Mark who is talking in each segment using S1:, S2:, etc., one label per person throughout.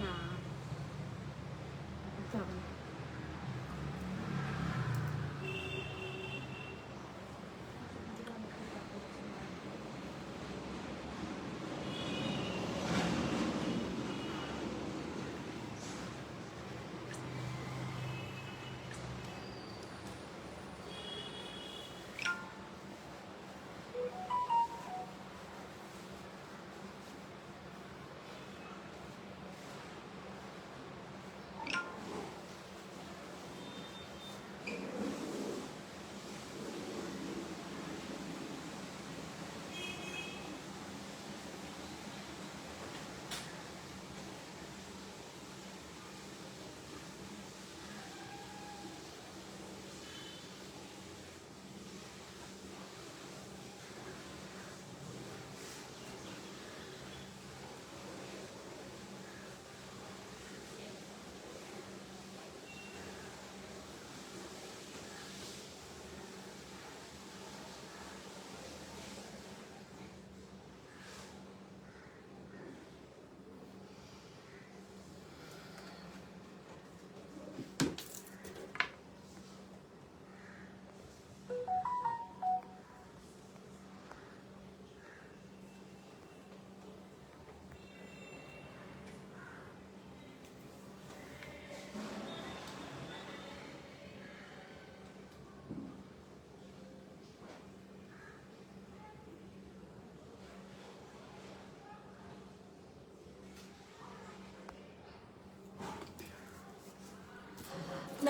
S1: না করতে হবে না।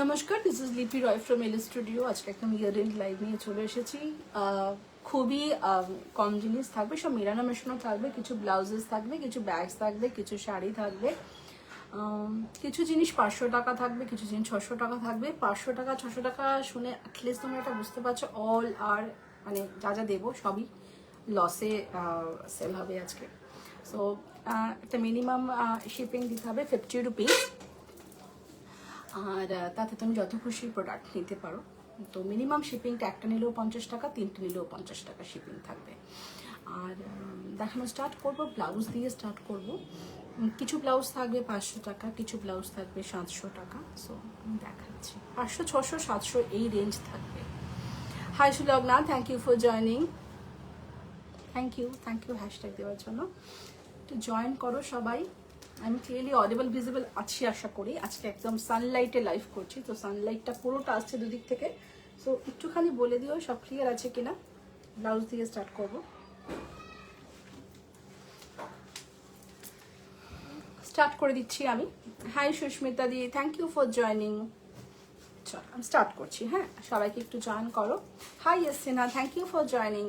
S1: নমস্কার, দিস ইজ লিপি রয় ফ্রম এল স্টুডিও। আজকে একটা ইয়ার এন্ড লাইভ নিয়ে চলে এসেছি। খুবই কম জিনিস থাকবে, সব মেরানো মেশানো থাকবে, কিছু ব্লাউজেস থাকবে, কিছু ব্যাগস থাকবে, কিছু শাড়ি থাকবে, কিছু জিনিস 500 টাকা থাকবে, কিছু জিনিস 600 টাকা থাকবে। 500 টাকা 600 টাকা শুনে অ্যাটলিস্ট তোমরা এটা বুঝতে পারছো অল আর মানে যা যা দেবো সবই লসে সেল হবে আজকে। সো একটা মিনিমাম শিপিং দিতে হবে 50 রুপিস। আর তাতে তুমি যত খুশি প্রোডাক্ট নিতে পারো। তো মিনিমাম শিপিংটা একটা নিলেও 50 টাকা, তিনটে নিলেও 50 টাকা শিপিং থাকবে। আর দেখানো স্টার্ট করব, ব্লাউজ দিয়ে স্টার্ট করব। কিছু ব্লাউজ থাকবে 500 টাকা, কিছু ব্লাউজ থাকবে 700 টাকা। সো আমি দেখাচ্ছি 500, 600, 700 এই রেঞ্জ থাকবে। Hi Sulagna, thank you for joining. Thank you hashtag দেওয়ার জন্য। একটু জয়েন করো সবাই। আমি ক্লিয়ারলি অডিবল ভিজিবল আছি আশা করি। আজকে একদম সানলাইটে লাইভ করছি, তো সানলাইটটা পুরোটা আসছে দুদিক থেকে। সো একটুখানি বলে দিও সব ক্লিয়ার আছে কিনা। ব্লাউজ দিয়ে স্টার্ট করব। স্টার্ট করে দিচ্ছি আমি। Hi Susmita di, thank you for joining. চল আমি স্টার্ট করছি। হ্যাঁ, সবাইকে একটু জয়েন করো। Hi Yasina, thank you for joining.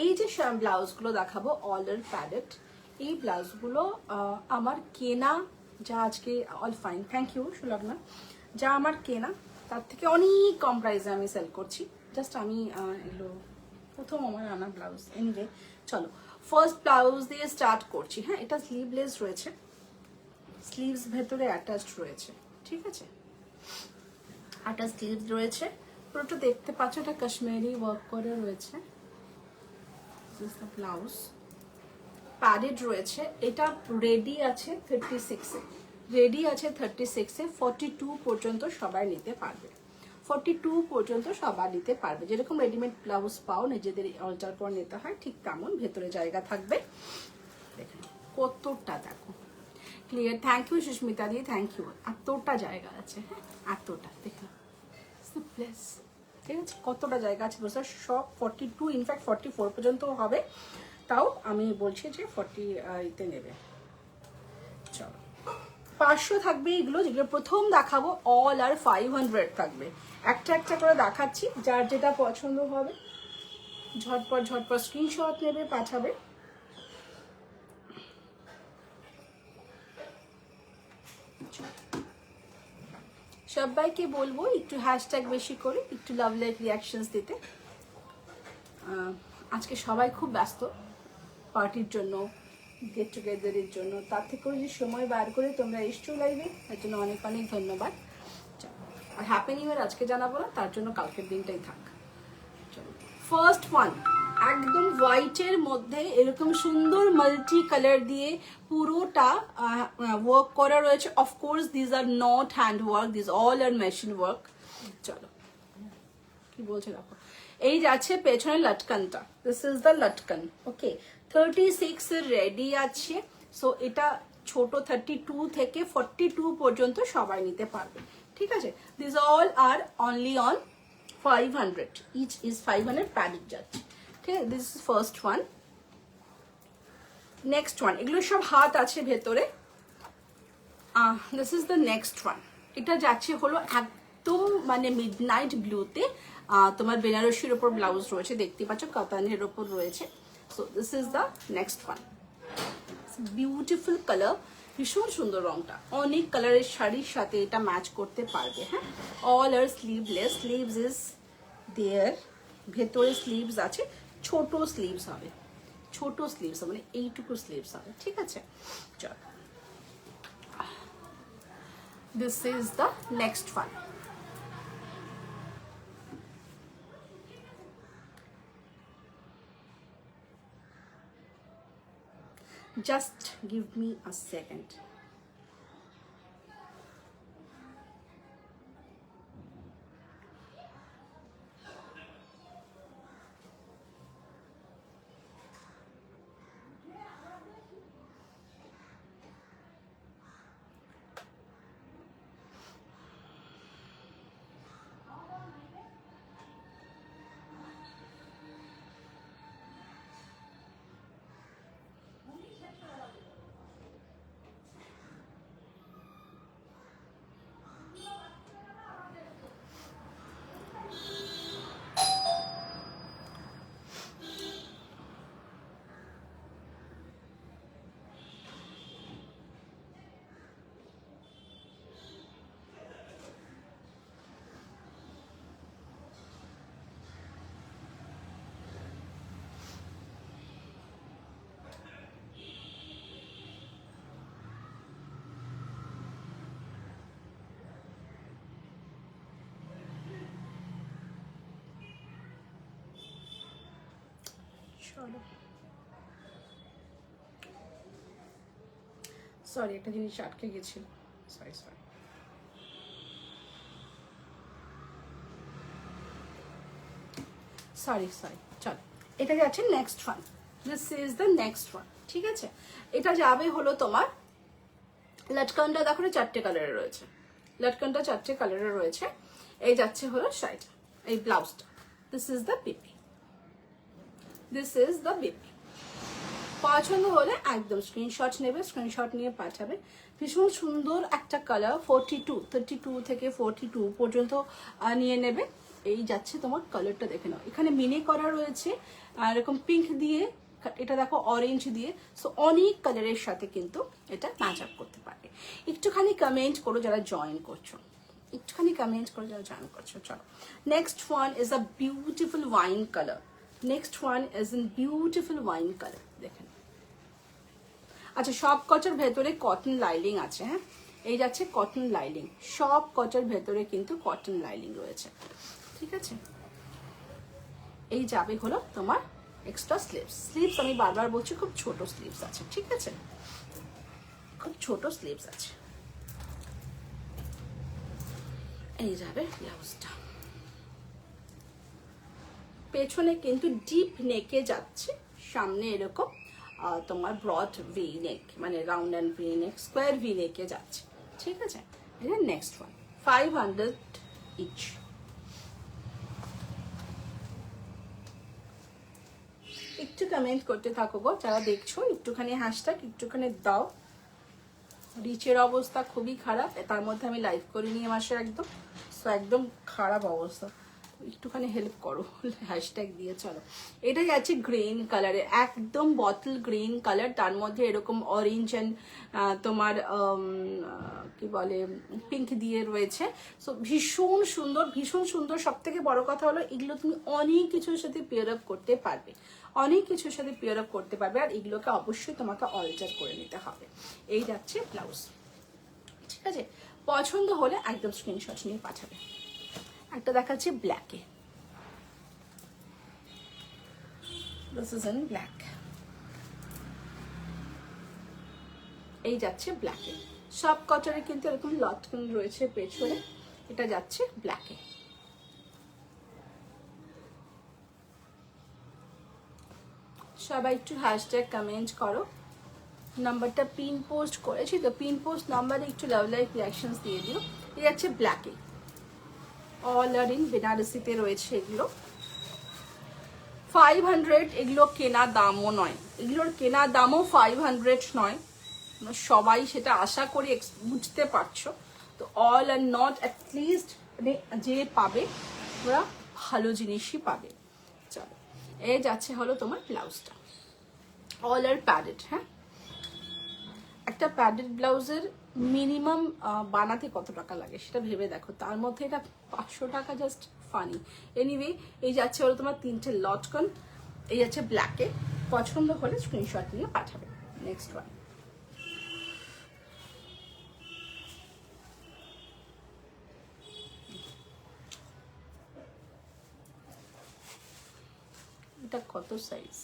S1: এই যে ব্লাউজগুলো দেখাবো অলার প্যাডেড, এই ব্লাউজগুলো আমার কেনা যা আজকে all fine, thank you Sulagna, যা আমার কেনা তার থেকে অনেক কম প্রাইসে আমি সেল করছি। জাস্ট আমি এগুলো প্রথম আমার আনা ব্লাউজ। এনিওয়ে চলো ফার্স্ট ব্লাউজ দিয়ে স্টার্ট করছি। হ্যাঁ, এটা স্লিভলেস রয়েছে, স্লিভস ভেতরে অ্যাটাচড রয়েছে, ঠিক আছে, অ্যাটাচ স্লিভস রয়েছে। পুরোটা দেখতে পাচ্ছ, এটা কাশ্মীরি ওয়ার্ক করে রয়েছে। ব্লাউজ প্যাডেড রয়েছে। এটা রেডি আছে 36-এ, রেডি আছে 36-এ। 42 পর্যন্ত সবাই নিতে পারবে, 42 পর্যন্ত সবাই নিতে পারবে। যেরকম রেডিমেড ব্লাউজ পাও নিজেদের অল্টার করে নিতে হয়, ঠিক তেমন ভেতরে জায়গা থাকবে। দেখুন কতটা, দেখো clear. Thank you Susmita di, thank you. এতটা জায়গা আছে, হ্যাঁ এতটা, দেখুন প্লেস, ঠিক আছে, কতটা জায়গা আছে বুঝতে। সব 42, ইনফ্যাক্ট 44 পর্যন্ত হবে। তাও আমি বলছি যে 40-তে নেবে। চলো 500 থাকবে এগুলো, যেগুলো প্রথম দেখাবো অল আর 500 থাকবে। একটা একটা করে দেখাচ্ছি, যার যেটা পছন্দ হবে ঝটপট ঝটপট স্ক্রিনশট নেবে, পাঠাবে। সবাইকে বলবো একটু হ্যাশট্যাগ বেশি করে, একটু লাভ লাইক রিয়াকশনস দিতে। আজকে সবাই খুব ব্যস্ত পার্টির জন্য, গেট টুগেদারের জন্য, তার থেকেও যে সময় বার করে তোমরা এসছো লাইভে, তার জন্য অনেক অনেক ধন্যবাদ। আর হ্যাপি নিউ ইয়ার আজকে জানাবো না, তার জন্য কালকের দিনটাই থাক। চলো ফার্স্ট ওয়ান, একদম হোয়াইটের মধ্যে এরকম সুন্দর মাল্টি কালার দিয়ে পুরোটা ওয়ার্ক করা রয়েছে। Of course this are not hand work, this all are machine work. চলো কি বলছে দেখো, এই যাচ্ছে পেছনে লটকানটা, this is the latkan. Okay, 36 এর রেডি আছে। সো এটা ছোট 32 থেকে 42 পর্যন্ত সবাই নিতে পারবে, ঠিক আছে। This all are only on 500, each is 500 padded যাচ্ছে, ঠিক আছে। This is first one. Next one, এগুলো সব হাত আছে ভেতরে। This is the next one. এটা যাচ্ছে হলো একদম মানে মিডনাইট ব্লুতে, তোমার বেনারসির ওপর ব্লাউজ রয়েছে, দেখতে পাচ্ছ কাতানের ওপর রয়েছে। So this is the next one. Beautiful colour, ভীষণ সুন্দর রংটা, অনেক কালারের শাড়ির সাথে এটা ম্যাচ করতে পারবে। হ্যাঁ, all are sleeveless, sleeves is there, ভেতরে স্লিভস আছে, ছোট স্লিভস হবে, ছোট স্লিভস মানে এইটুকু স্লিভস হবে, ঠিক আছে। চল, this is the next one. Just give me a second. Sorry, একটা জিনিস আটকে গেছিল, সরি সরি। সরি সরি, চল, এটা যাচ্ছে next one. This is the next one, ঠিক আছে। এটা যাবে হলো তোমার, লটকনটা দেখো চারটে কালারের রয়েছে, লটকনটা চারটে কালারের রয়েছে। এই যাচ্ছে হলো শাড়িটা, এই ব্লাউজটা। This is the PP, this is the PP. পছন্দ হলে একদম স্ক্রিনশট নেবে, স্ক্রিনশট নিয়ে পাঠাবে। ভীষণ সুন্দর একটা কালার, 32 থেকে 42 পর্যন্ত নিয়ে নেবে। এই যাচ্ছে তোমার কালারটা, দেখে নাও, এখানে মিনে করা রয়েছে এরকম পিঙ্ক দিয়ে, এটা দেখো অরেঞ্জ দিয়ে। সো অনেক কালারের সাথে কিন্তু এটা ম্যাচ আপ করতে পারবে। একটুখানি কমেন্ট করো যারা জয়েন করছো, একটুখানি কমেন্ট করো যারা জয়েন করছো। চলো, next one is a beautiful wine colour. Next one is in beautiful wine colour, দেখেন। আচ্ছা, সব কচার ভেতরে কটন লাইলিং আছে। হ্যাঁ, এই যাচ্ছে কটন লাইলিং, সব কচার ভেতরে কিন্তু কটন লাইলিং রয়েছে, ঠিক আছে। এই যাবে হলো তোমার এক্সট্রা স্লিভস। স্লিভস আমি বারবার বলছি, খুব ছোট স্লিভস আছে, ঠিক আছে, খুব ছোট স্লিভস আছে। এই যাবে ব্লাউজটা, পেছনে কিন্তু ডিপ নেকে যাচ্ছে, সামনে এরকম তোমার ব্রড ভি নেক, মানে round and V neck, square V নেকে যাচ্ছে, ঠিক আছে। এটা নেক্সট ওয়ান, 500 ইচ। একটু কমেন্ট করতে থাকো গো যারা দেখছো, একটুখানি হ্যাশট্যাগ একটুখানি দাও। রিচের অবস্থা খুবই খারাপ, তার মধ্যে আমি লাইভ করিনি এ মাসে একদম, সো একদম খারাপ অবস্থা, একটুখানি হেল্প করো হ্যাশট্যাগ দিয়ে। চলো, এটা যাচ্ছে গ্রিন কালারে, একদম বটল গ্রিন কালার, তার মধ্যে এরকম অরেঞ্জ অ্যান্ড তোমার কি বলে পিঙ্ক দিয়ে রয়েছে। সো ভীষণ সুন্দর, ভীষণ সুন্দর। সব থেকে বড় কথা হলো এগুলো তুমি অনেক কিছুর সাথে পেয়ার আপ করতে পারবে, অনেক কিছুর সাথে পেয়ার আপ করতে পারবে। আর এগুলোকে অবশ্যই তোমাকে অল্টার করে নিতে হবে। এই যাচ্ছে ব্লাউজ, ঠিক আছে। পছন্দ হলে একদম স্ক্রিনশট নিয়ে পাঠাবে। একটা দেখাচ্ছি ব্ল্যাকে, দিস ইজ ইন ব্ল্যাক। এই যাচ্ছে ব্ল্যাকে। সব কটারে কিন্তু এরকম লটকন রয়েছে পেছনে, এটা যাচ্ছে ব্ল্যাকে। সবাই একটু হ্যাশট্যাগ কমেন্ট করো। নাম্বারটা পিন পোস্ট করেছি তো, পিন পোস্ট নাম্বারে একটু লাভ লাইক রিয়াকশনস দিয়ে দিও। এই যাচ্ছে ব্ল্যাকে, অল আর ইন বেনারসিতে রয়েছে এগুলো। 500 এগুলো কেনা দামও নয়, এগুলোর কেনা দামও 500 নয়, সবাই সেটা আশা করি বুঝতে পারছো। তো অল আর নট অ্যাটলিস্ট যে পাবে ওরা ভালো জিনিসই পাবে। চলো, এই যাচ্ছে হলো তোমার ব্লাউজটা, অল আর প্যাডেড। হ্যাঁ, একটা প্যাডেড ব্লাউজের মিনিমাম বানাতে কত টাকা লাগে সেটা ভেবে দেখো, তার মধ্যে এটা 500 টাকা, জাস্ট ফানি। এনিওয়ে, এই যাচ্ছে হলো তোমার 3টে লটকন, এই যাচ্ছে ব্ল্যাকে। পছন্দ হলে স্ক্রিনশট নিয়ে পাঠাবে। নেক্সট ওয়ান, এটা কত সাইজ?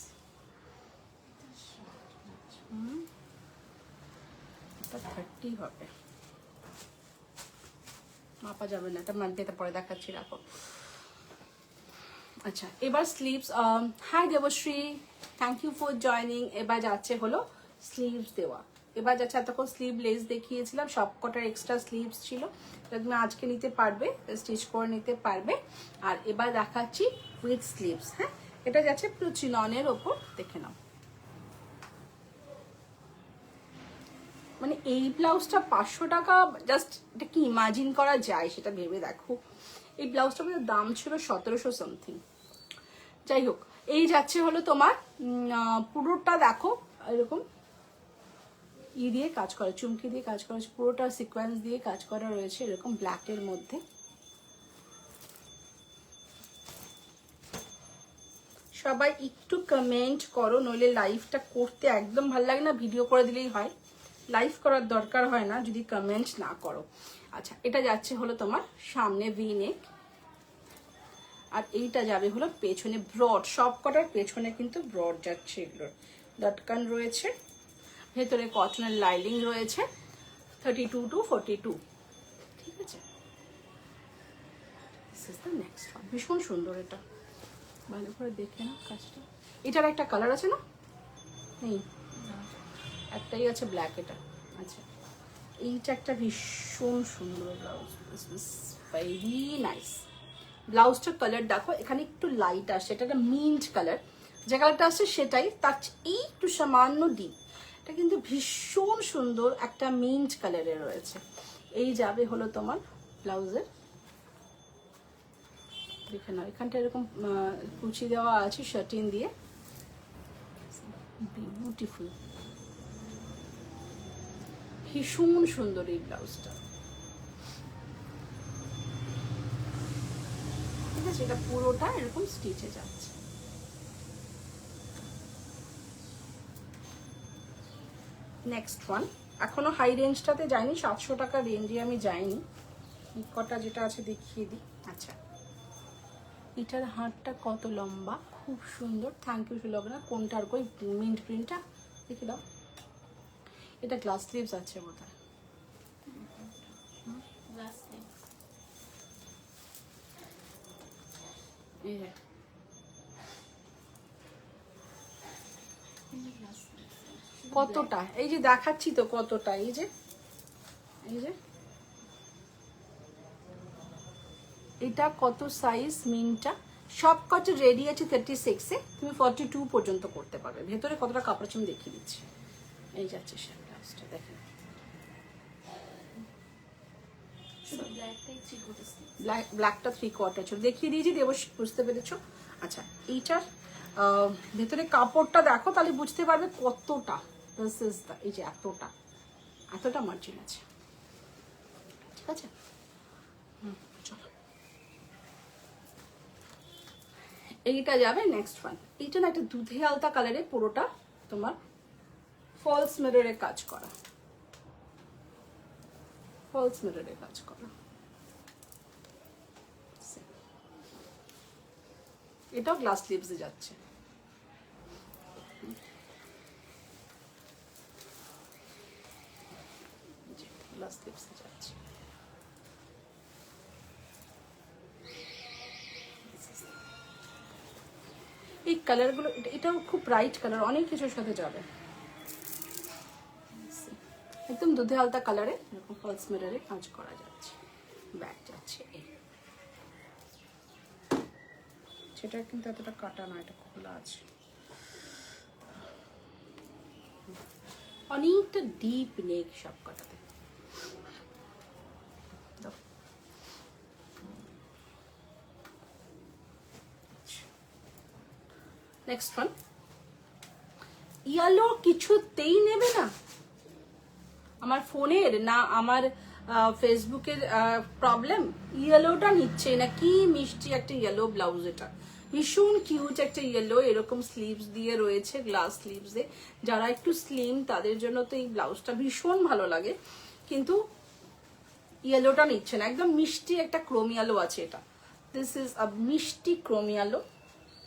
S1: এটা 30 হবে, মাপা যাবে না, এটা মানতে, এটা পরে দেখাচ্ছি, রাখো। আচ্ছা, এবার sleeves. Hi Debashree, thank you for joining. এবার যাচ্ছে হলো স্লিভস দেওয়া। এবার যাচ্ছে, এতক্ষণ স্লিভ লেস দেখিয়েছিলাম, সব কটার এক্সট্রা স্লিভস ছিল, তুমি আজকে নিতে পারবে, স্টিচ করে নিতে পারবে। আর এবার দেখাচ্ছি উইথ স্লিভস। হ্যাঁ, এটা যাচ্ছে পুরো চিননের ওপর, দেখে নাও। মানে এই ব্লাউজটা 500 টাকা, জাস্ট এটা কি ইমাজিন করা যায় সেটা ভেবে দেখো। এই ব্লাউজটা আমাদের দাম ছিল 1700 সামথিং। যাই হোক, এই যাচ্ছে হলো তোমার পুরোটা দেখো এরকম ই দিয়ে কাজ করা, চুমকি দিয়ে কাজ করা, পুরোটা সিকোয়েন্স দিয়ে কাজ করা রয়েছে এরকম ব্ল্যাকের মধ্যে। সবাই একটু কমেন্ট করো, নইলে লাইভটা করতে একদম ভালো লাগে না, ভিডিও করে দিলেই হয়, লাইভ করার দরকার হয় না যদি কমেন্ট না করো। আচ্ছা, এটা যাচ্ছে হলো তোমার সামনে ভি নেক, আর এইটা যাবে হলো পেছনে ব্রড। সব কটার পেছনে কিন্তু ব্রড যাচ্ছে, এগুলোর লটকান রয়েছে, ভেতরে কটনের লাইনিং রয়েছে, 32 to 42। ঠিক আছে, নেক্সট ওয়ান ভীষণ সুন্দর, এটা ভালো করে দেখে না কাজটা। এটার একটা কালার আছে না? নেই, একটাই আছে ব্ল্যাক, এটা। আচ্ছা, এইটা একটা ভীষণ সুন্দর ব্লাউজ, ভেরি নাইস। ব্লাউজটার কালার দেখো, এখানে একটু লাইট আসছে, এটা একটা মিন্ট কালার, যে কালারটা আসছে সেটাই, তার এই একটু সামান্য ডিপ। এটা কিন্তু ভীষণ সুন্দর একটা মিন্ট কালারের রয়েছে। এই যাবে হলো তোমার ব্লাউজের, দেখে নাও এখানটা এরকম কুচি দেওয়া আছে শার্টিন দিয়ে, বিউটিফুল, ভীষণ সুন্দর এই ব্লাউজটা। ঠিক আছে, এটা পুরোটা এরকম স্টিচে যাচ্ছে। নেক্সট ওয়ান, এখনো হাই রেঞ্জটাতে যাইনি, 700 টাকা রেঞ্জে আমি যাইনি, কটা যেটা আছে দেখিয়ে দিই। আচ্ছা, এটার হাতটা কত লম্বা, খুব সুন্দর, থ্যাংক ইউ সুলগ্না। কোনটার কই মিন্ট প্রিন্টটা দেখে দাও, এটা গ্লাস স্লিভস আছে বোধহয়, এই যে কতটা, এই যে দেখাচ্ছি তো কতটা, এই যে এই যে এটা কত সাইজ মিনটা, সব কত রেডি আছে 36-এ, তুমি 42 পর্যন্ত করতে পারবে। ভেতরে কতটা কাপড় আছে আমি দেখিয়ে দিচ্ছি। এই যাচ্ছে সে ব্লাউজটা, দেখেন ব্ল্যাকটা 3/4 ছিল, দেখিয়ে দিয়েছি, দেব, বুঝতে পেরেছো? আচ্ছা, এইটার ভেতরে কাপড়টা দেখো, তাহলে বুঝতে পারবে কতটা, এই যে এতটা এতটা মার্জিন আছে। ঠিক আছে, চলো এইটা যাবে নেক্সট ওয়ান। এইটা না একটা দুধে আলতা কালারে, পুরোটা তোমার ফলস মিররে কাজ করা, ফলস মিররে কাজ করা। এটাও গ্লাস স্লিভসে যাচ্ছে। গলা স্লিভসে যাচ্ছে। এই কালারগুলো, এটাও খুব ব্রাইট কালার, অনেক কিছুর সাথে যাবে, একদম দুধে আলতা কালারে এরকম ফলস মিররে কাজ করা যাচ্ছে। ব্যাক যাচ্ছে এই, সেটা কিন্তু এতটা কাটা না, এটা খোলা আছে, অনেকটা ডিপ নেক সব কাটাতে। নেক্সট ওয়ান, ইয়েলো কিছুতেই নেবে না, আমার ফোনের না আমার ফেসবুকের প্রবলেম, ইয়েলোটা নিচ্ছে না। কি মিষ্টি একটা ইয়েলো ব্লাউজ, এটা ভীষণ কিউট একটা ইয়েলো, এরকম স্লিভস দিয়ে রয়েছে, গ্লাস স্লিভসে। যারা একটু স্লিম তাদের জন্য তো এই ব্লাউজটা ভীষণ ভালো লাগে, কিন্তু ইয়েলোটা নিচ্ছে না, একদম মিষ্টি একটা ক্রোম ইয়েলো আছে এটা। দিস ইজ আ মিষ্টি ক্রোম ইয়েলো,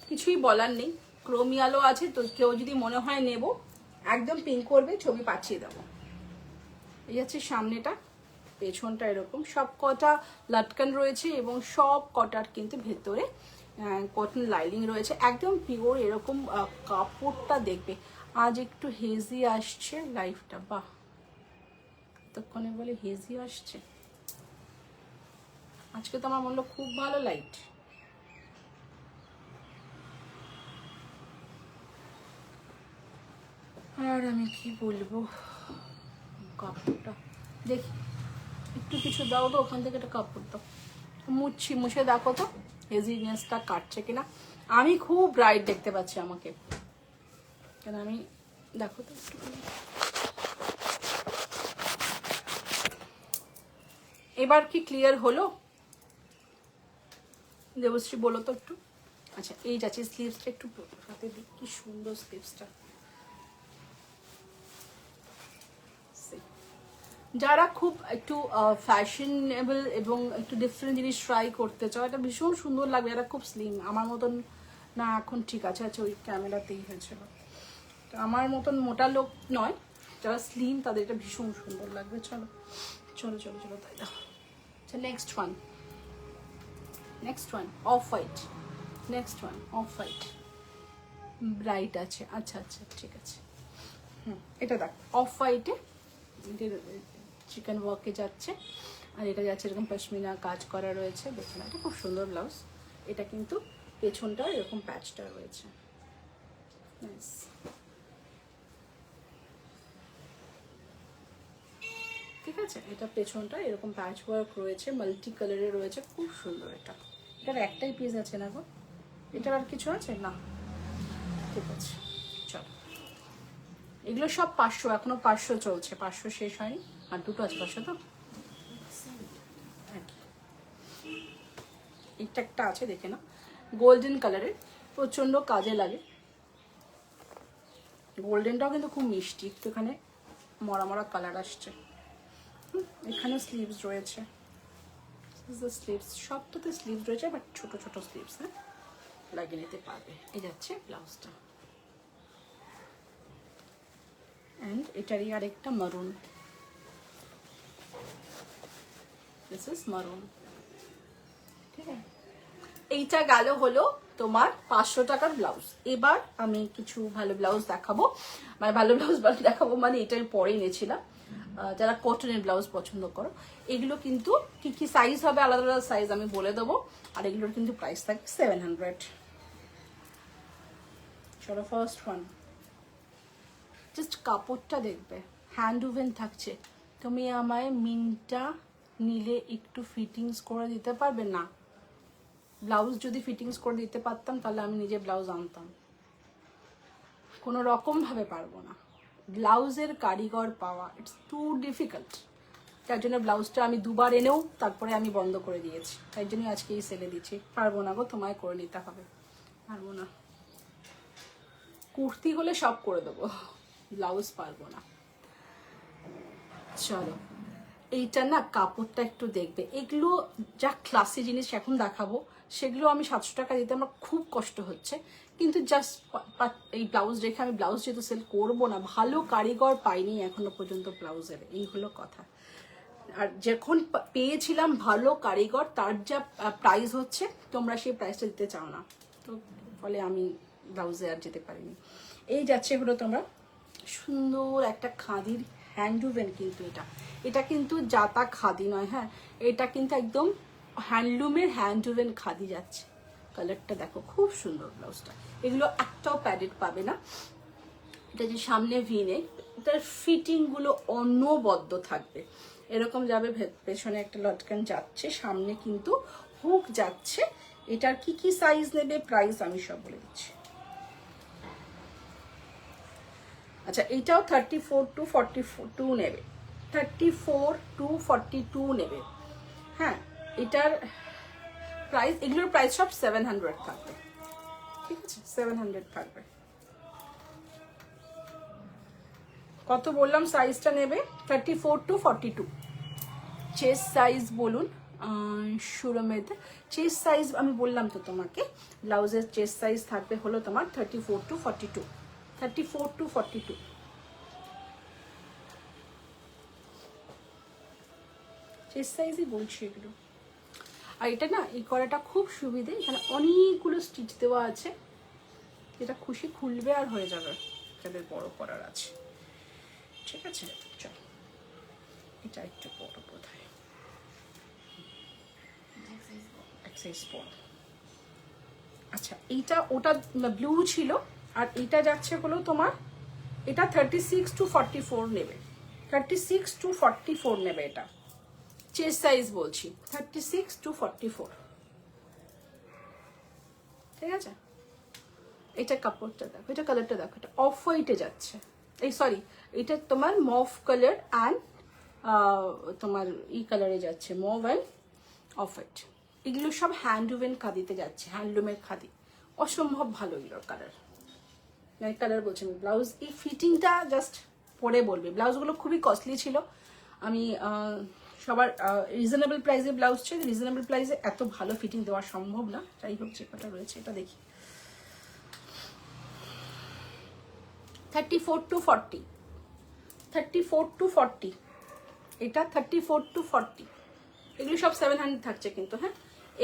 S1: কিছুই বলার নেই, ক্রোম ইয়েলো আছে। তো কেউ যদি মনে হয় নেব, একদম পিঙ্ক করবে, ছবি পাঠিয়ে দেবো। এই হচ্ছে সামনেটা, পেছনটা এরকম সব কটা লাটকান রয়েছে এবং সব কটার কিন্তু ভেতরে কটন লাইনিং রয়েছে, একদম পিওর। এরকম কাপড়টা দেখবে, আজ একটু হেজি আসছে লাইফটা, বাহ এতক্ষণে বলে হেজি আসছে, আজকে তো আমার মনে হলো খুব ভালো লাইট। আর আমি কি বলবো, কাপড়টা দেখি, একটু কিছু দাও তো ওখান থেকে, একটা কাপড় দাও, মুছে দেখো তো হেজিনেসটা কাটছে কিনা। আমি খুব ব্রাইট দেখতে পাচ্ছি আমাকে, কেন আমি দেখো তো একটু, এবার কি ক্লিয়ার হলো দেবশ্রী, বলো তো একটু। আচ্ছা এই যাচ্ছে স্লিভসটা, একটু হাতে দিই, কি সুন্দর স্লিভসটা। যারা খুব একটু ফ্যাশনেবল এবং একটু ডিফারেন্ট জিনিস ট্রাই করতে চাও, এটা ভীষণ সুন্দর লাগবে। এটা খুব স্লিম, আমার মতন না এখন, ঠিক আছে আচ্ছা ওই ক্যামেরাতেই হয়েছিল, তো আমার মতন মোটা লোক নয়, যারা স্লিম তাদের এটা ভীষণ সুন্দর লাগবে। চলো চলো চলো চলো তাই দাও। আচ্ছা next one off white, next one off white, bright আছে, আচ্ছা আচ্ছা ঠিক আছে। এটা দেখ অফ হোয়াইটে চিকেন ওয়ার্কে যাচ্ছে, আর এটা যাচ্ছে এরকম পশমিনা কাজ করা রয়েছে, দেখুন এটা খুব সুন্দর ব্লাউজ। এটা কিন্তু পেছনটা এরকম প্যাচটা রয়েছে, ঠিক আছে। এটা পেছনটা এরকম প্যাচ ওয়ার্ক রয়েছে, মাল্টি কালারে রয়েছে, খুব সুন্দর। এটার একটাই পিস আছে না গো, এটার আর কিছু আছে না, ঠিক আছে চলো। এগুলো সব 500, এখনো 500 চলছে, 500 শেষ হয়নি, আর দুটো আছে 500 তো। এটা একটা আছে দেখে না, গোল্ডেন কালারের, প্রচন্ড কাজে লাগে। গোল্ডেনটাও কিন্তু খুব মিষ্টি, একটুখানি মরা মরা কালার আসছে। এখানে স্লিভস রয়েছে, স্লিভস সবটাতে স্লিভস রয়েছে, বাট ছোট ছোট স্লিভস, হ্যাঁ লাগিয়ে নিতে পারবে। এই যাচ্ছে ব্লাউজটা, অ্যান্ড এটারই আরেকটা মারুন, দিস ইজ মারুন, ঠিক আছে। এইটা গেল হলো তোমার 500 টাকার ব্লাউজ। এবার আমি কিছু ভালো ব্লাউজ দেখাবো, মানে ভালো ব্লাউজ দেখাবো মানে এটার পরে এনেছিলাম। যারা কটনের ব্লাউজ পছন্দ করো, এগুলো কিন্তু কি কি সাইজ হবে, আলাদা আলাদা সাইজ আমি বলে দেবো, আর এগুলোর কিন্তু প্রাইস থাকবে 700। চলো ফার্স্ট ওয়ান, জাস্ট কাপড়টা দেখবে, হ্যান্ড ওভেন থাকছে। তুমি আমায় মিনটা নিলে একটু ফিটিংস করে দিতে পারবে না? ব্লাউজ যদি ফিটিংস করে দিতে পারতাম তাহলে আমি নিজে ব্লাউজ আনতাম, কোনো রকমভাবে পারবো না। ব্লাউজের কারিগর পাওয়া ইটস টু ডিফিকাল্ট, তার জন্য ব্লাউজটা আমি দুবার এনেও তারপরে আমি বন্ধ করে দিয়েছি, তাই জন্য আজকে এই সেলে দিচ্ছি। পারবো না গো, তোমায় করে নিতে হবে, পারবো না। কুর্তি হলে সব করে দেবো, ব্লাউজ পারবো না। চলো এইটা না কাপড়টা একটু দেখবে, এগুলো যা ক্লাসি জিনিস এখন দেখাবো সেগুলো আমি 700 টাকা দিতে আমার খুব কষ্ট হচ্ছে, কিন্তু জাস্ট এই ব্লাউজ রেখে আমি ব্লাউজ যেহেতু সেল করবো না, ভালো কারিগর পাইনি এখনো পর্যন্ত ব্লাউজের, এই হলো কথা। আর যখন পেয়েছিলাম ভালো কারিগর, তার যা প্রাইস হচ্ছে তোমরা সেই প্রাইসটা দিতে চাও না, তো ফলে আমি ব্লাউজে আর যেতে পারিনি। এই যাচ্ছে হলো তোমরা সুন্দর একটা খাদির হ্যান্ডউভেন, কিন্তু এটা কিন্তু জাতা খাদি নয়, হ্যাঁ এটা কিন্তু একদম হ্যান্ডলুমের হ্যান্ডউভেন খাদি যাচ্ছে। কালারটা দেখো খুব সুন্দর ব্লাউজটা, এগুলো একটাও প্যাডেড পাবে না। এটা যে সামনে ভিনে, এটার ফিটিংগুলো অনবদ্য থাকবে, এরকম যাবে, পেছনে একটা লটকান যাচ্ছে, সামনে কিন্তু হুক যাচ্ছে। এটার কি কি সাইজ নেবে, প্রাইস আমি সব বলে দিচ্ছি। আচ্ছা এটাও 34 to 42 নেবে, 34 to 42 নেবে, হ্যাঁ এটার প্রাইস, এগুলোর প্রাইস সব 700 থাকবে, ঠিক আছে 700 থাকবে। কত বললাম সাইজটা নেবে, 34 to 42। চেস্ট সাইজ বলুন সুরমেতে, চেস্ট সাইজ আমি বললাম তো তোমাকে, ব্লাউজের চেস্ট সাইজ থাকবে হলো তোমার 34 to 42, 34 to 42। চেস্ট সাইজই বলছি এগুলো। আর এটা না এই করাটা খুব সুবিধে, এখানে অনেকগুলো স্টিচ দেওয়া আছে, যেটা খুশি খুলবে আর হয়ে যাবে, যাদের বড় করার আছে, ঠিক আছে। চল এটা একটু বড় কোথায়, আচ্ছা এইটা ওটা ব্লু ছিল, আর এটা যাচ্ছে হলো তোমার, এটা 36 to 44 নেবে, 36 to 44 নেবে, এটা চেস্ট সাইজ বলছি 36 to 44, ঠিক আছে। এটা কাপড়টা দেখো, এটা কালারটা দেখো, এটা অফ হোয়াইটে যাচ্ছে, এই সরি এটা তোমার মভ কালার অ্যান্ড তোমার ই কালারে যাচ্ছে, মভ অ্যান্ড অফ হোয়াইট। এগুলো সব হ্যান্ডলুমের খাদিতে যাচ্ছে, হ্যান্ডলুমের খাদি, অসম্ভব ভালো এগুলোর কালার, মানে কালার বলছি আমি। ব্লাউজ এই ফিটিংটা জাস্ট পরে বলবে, ব্লাউজগুলো খুবই কস্টলি ছিল, আমি সবার রিজনেবল প্রাইসে ব্লাউজ ছিল, রিজনেবল প্রাইসে এত ভালো ফিটিং দেওয়া সম্ভব না। যাই হোক যে কটা রয়েছে এটা দেখি, 34 to 40, 34 to 40, এটা 34 to 40, এগুলো সব 700 থাকছে কিন্তু, হ্যাঁ।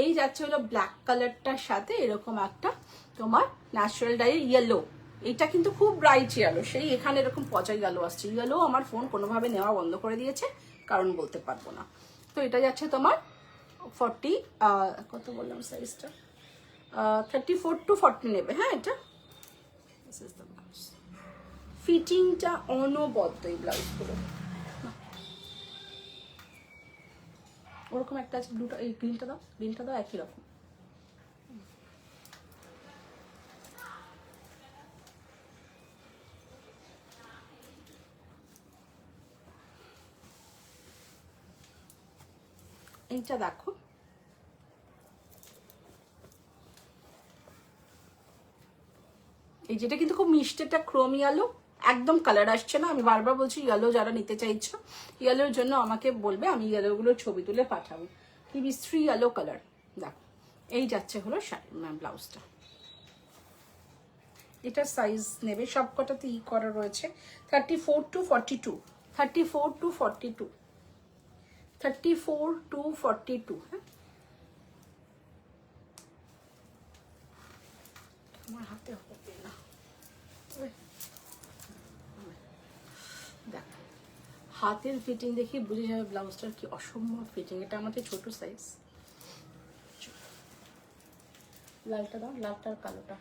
S1: এই যাচ্ছে হলো ব্ল্যাক কালারটার সাথে এরকম একটা তোমার ন্যাচারাল ডাই ইয়েলো, এটা কিন্তু খুব ব্রাইট ইয়েলো, সেই এখানে এরকম পচা ইয়েলো আসছে, ইয়েলো আমার ফোন কোনোভাবে নেওয়া বন্ধ করে দিয়েছে, কারণ বলতে পারবো না। তো এটা যাচ্ছে তোমার 40, কত বললাম সাইজটা, 34 to 40 নেবে, হ্যাঁ এটা ফিটিংটা অনবদ্য এই ব্লাউজগুলো, ওরকম একটা আছে ব্লুটা, এই গ্রিনটা দাও, গ্রিনটা দাও একই রকম। এইটা দেখো, এই যেটা কিন্তু খুব মিষ্টি একটা ক্রোম ইয়েলো, একদম কালার আসছে না, আমি বারবার বলছি ইয়েলো যারা নিতে চাইছো ইয়েলোর জন্য আমাকে বলবে, আমি ইয়েলোগুলোর ছবি তুলে পাঠাবো, কি বিশ্রী ইয়েলো কালার। দেখো এই যাচ্ছে হলো ব্লাউজটা, এটা সাইজ নেবে সব কটাতে ই করা রয়েছে, 34 to 42, 34 to 42, 34 to 42, হ্যাঁ আমার হাতে হবে না, দেখ হাতের ফিটিং দেখি বুঝে যাবে ব্লাউজটার কি অসম্ভব ফিটিং, এটা আমাদের ছোট সাইজ। লালটা দাও, লালটা আর কালোটা,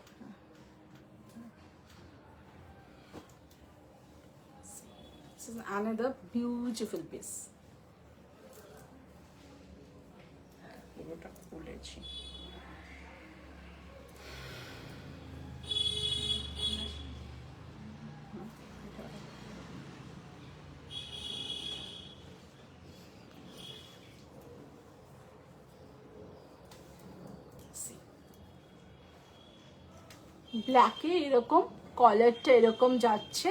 S1: this is another beautiful piece, পুরোটা খুলেছি, ব্ল্যাকে এরকম কলারটা এরকম যাচ্ছে,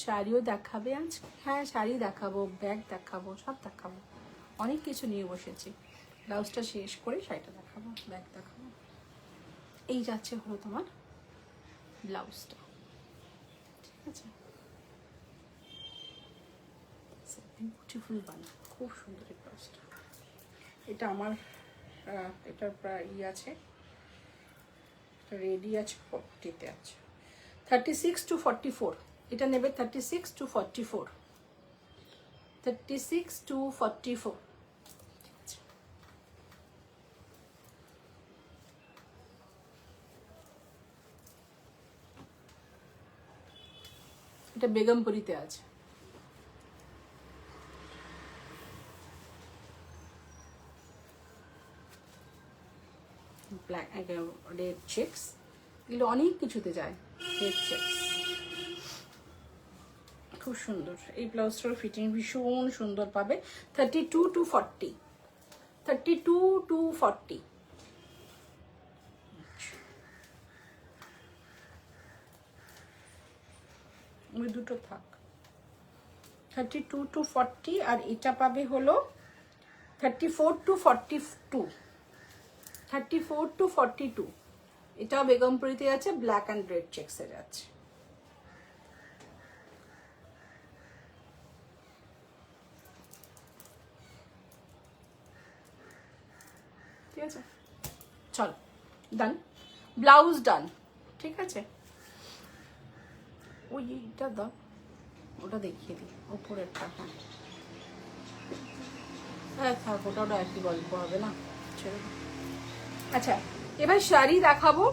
S1: শাড়িও দেখাবে আজ, হ্যাঁ শাড়ি দেখাবো, ব্যাগ দেখাবো, সব দেখাবো, অনেক কিছু নিয়ে বসেছি, ব্লাউজটা শেষ করে শাড়িটা দেখাবো, ব্যাগ দেখাবো। এই যাচ্ছে হলো তোমার ব্লাউজটা, ঠিক আছে। বিউটিফুল বানা, খুব সুন্দর এই ব্লাউজটা। এটা আমার এটার প্রায় আছে, রেডি আছে, 40-তে আছে, 36 to 44। এটা নেবে 36 to 44, 36 to 44। এটা বেগমপুরিতে আছে। ব্ল্যাক রেড চেক্স, এগুলো অনেক কিছুতে যায়, রেড চেক্স খুব সুন্দর। এই ব্লাউজটার ফিটিং ভীষণ সুন্দর পাবে। 32 to 40, 32 to 40। ওই দুটো থাক, 32 to 40। আর এটা পাবে হলো 34 to 42, 34 to 42। এটাও বেগমপুরিতে আছে, ব্ল্যাক অ্যান্ড রেড চেক্সের আছে। ঠিক আছে, চল ডান, ব্লাউজ ডান। ঠিক আছে, ওই এইটা দাও, ওটা দেখিয়ে দিই ওপরেরটা। হ্যাঁ থাক, ওটা একই গল্প হবে না, ছেড়ে দিই। আচ্ছা, এবার শাড়ি দেখাবো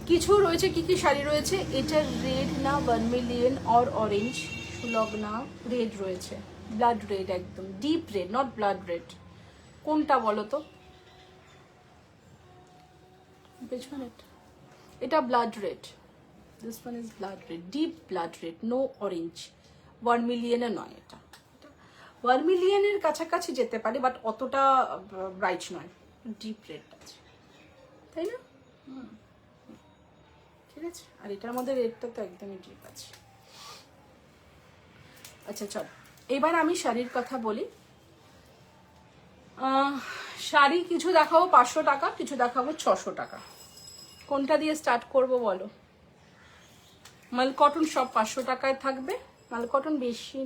S1: কিছু রয়েছে। কি কি শাড়ি রয়েছে? এটা রেড না vermilion or orange, Sulagna red রয়েছে, ব্লাড রেড, একদম deep red, not blood red. কোনটা বলো তো? পেছনে এটা blood red, this one is blood red, deep blood red, no orange. ভার্মিলিয়নে নয়, এটা ভার্মিলিয়নের কাছাকাছি যেতে পারে, বাট অতটা ব্রাইট নয়, ডিপ রেড আছে, তাই না? ঠিক আছে, আর এটার মধ্যে রেডটা তো একদমই ডিপ আছে। আচ্ছা চল, এবার আমি শাড়ির কথা বলি। শাড়ি কিছু দেখাবো 500 টাকা, কিছু দেখাবো 600 টাকা। কোনটা দিয়ে স্টার্ট করব বলো? মাল কটন সব 500 টাকায় থাকবে, মাল কটন বেশি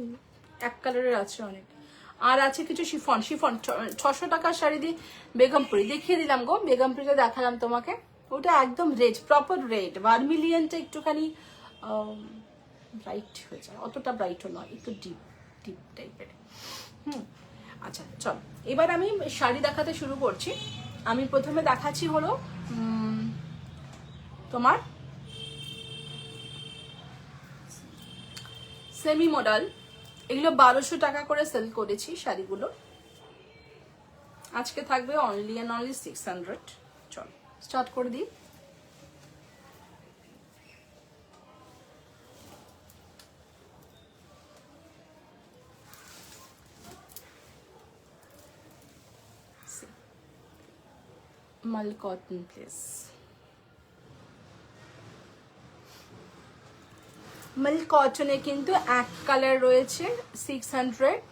S1: এক কালারের আছে অনেক, আর আছে কিছু শিফন। শিফন 600 টাকার শাড়ি দিয়ে বেগমপুরি দেখিয়ে দিলাম গো, বেগমপুরিটা দেখালাম তোমাকে, ওটা একদম রেড, প্রপার রেড। ভার্মিলিয়নটা একটুখানি ব্রাইট হয়ে যায়, অতটা ব্রাইটও নয়, একটু ডিপ ডিপ টাইপের। আচ্ছা চল, এবার আমি শাড়ি দেখাতে শুরু করছি। আমি প্রথমে দেখাচ্ছি হলো তোমার সেমি মডেল। এগুলো 1200 টাকা করে সেল করেছি শাড়িগুলো, আজকে থাকবে অনলি অ্যান্ড অনলি 600। চল স্টার্ট করে দিই। মাল কটন প্লিজ, মাল কটনে কিন্তু এক কালার রয়েছে 600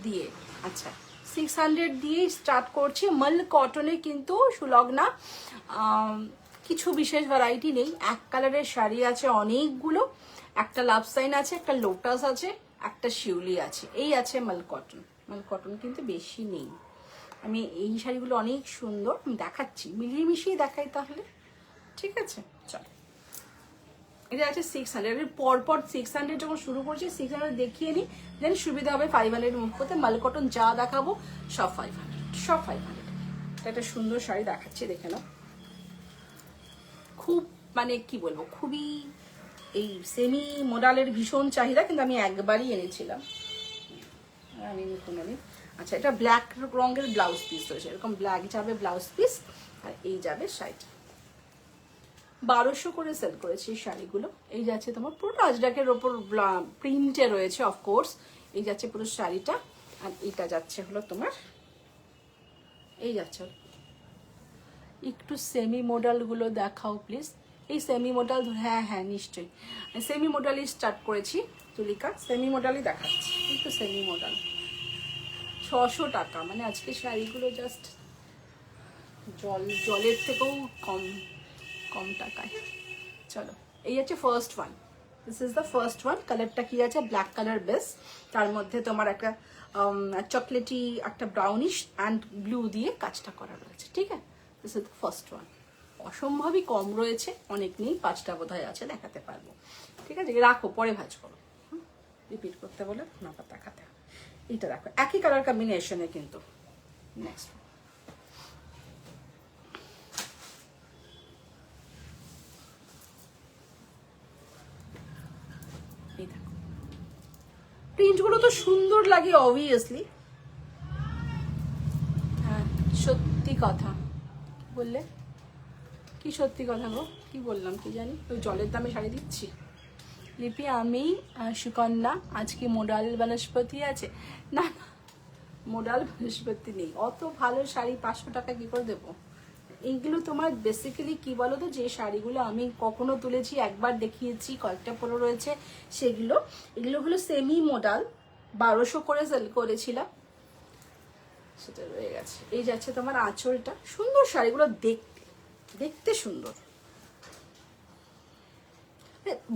S1: দিয়ে। আচ্ছা 600 দিয়ে স্টার্ট করছি। মাল কটনে কিন্তু সুলগ্না কিছু বিশেষ ভ্যারাইটি নেই, এক কালারের শাড়ি আছে অনেকগুলো, একটা লাভ সাইন আছে, একটা লোটাস আছে, একটা শিউলি আছে, এই আছে মাল কটন। মাল কটন কিন্তু বেশি নেই। আমি এই শাড়িগুলো অনেক সুন্দর, আমি দেখাচ্ছি, মিলিয়ে মিশিয়ে দেখাই তাহলে। ঠিক আছে চল, এটা আছে 600। এর পরপর 600 যখন শুরু করছি 600 দেখিয়ে নিই, দেন সুবিধা হবে 500 মুভ করতে। মাল কটন যা দেখাবো সব 500, সব 500। একটা সুন্দর শাড়ি দেখাচ্ছি, দেখে নাও। খুব মানে কি বলবো, খুবই এই সেমি মডেলের ভীষণ চাহিদা, কিন্তু আমি একবারই এনেছিলাম, আমি কোনোদিন। আচ্ছা এটা ব্ল্যাক রঙের ব্লাউজ পিস রয়েছে, এরকম ব্ল্যাক যাবে ব্লাউজ পিস, আর এই যাবে শাড়িটা। 1200 করে সেল করেছি এই শাড়িগুলো। এই যাচ্ছে তোমার পুরো আজরাকের ওপর প্রিন্টে রয়েছে, অফকোর্স। এই যাচ্ছে পুরো শাড়িটা, আর এটা যাচ্ছে হলো তোমার, এই যাচ্ছে একটু সেমি মডেলগুলো দেখাও প্লিজ। এই সেমি মডেল, হ্যাঁ হ্যাঁ নিশ্চয়ই সেমি মডেলই স্টার্ট করেছি তুলিকা, সেমি মডেলই দেখাচ্ছি। একটু সেমি মডেল 600 টাকা, মানে আজকে শাড়িগুলো জাস্ট জলের থেকেও কম কম টাকায়। চলো এই হচ্ছে first one, this is the first one. কালারটা কি আছে, ব্ল্যাক কালার বেস, তার মধ্যে তোমার একটা চকলেটি একটা ব্রাউনিশ অ্যান্ড ব্লু দিয়ে কাজটা করা রয়েছে, ঠিক আছে। This is the first one. অসম্ভবই কম রয়েছে, অনেক নেই, 5টা বোধহয় আছে, দেখাতে পারবো, ঠিক আছে। রাখো, পরে ভাঁজ করো, রিপিট করতে বলে না দেখাতে হবে। এইটা রাখো, একই কালার কম্বিনেশনে কিন্তু। নেক্সট এই দেখো, প্রিন্টগুলো তো সুন্দর লাগে অবভিয়াসলি। হ্যাঁ সত্যি কথা বললে, কি সত্যি কথা গো, কি বললাম কি জানি, ওই জলের দামে শাড়ি দিচ্ছি। লিপি আমি সুকন্যা, আজকে মোডাল বনস্পতি আছে। না না, মোডাল বনস্পতি নেই, অত ভালো শাড়ি 500 টাকা কি করে দেবো। এইগুলো তোমার বেসিক্যালি কি বলো তো, যে শাড়িগুলো আমি কখনো তুলেছি, একবার দেখিয়েছি, কয়েকটা পরে রয়েছে সেগুলো, এগুলো হলো সেমি মোডাল, 1200 করে সেল করেছিলাম, সেটা রয়ে গেছে। এই যাচ্ছে তোমার আঁচলটা, সুন্দর শাড়িগুলো দেখতে, দেখতে সুন্দর।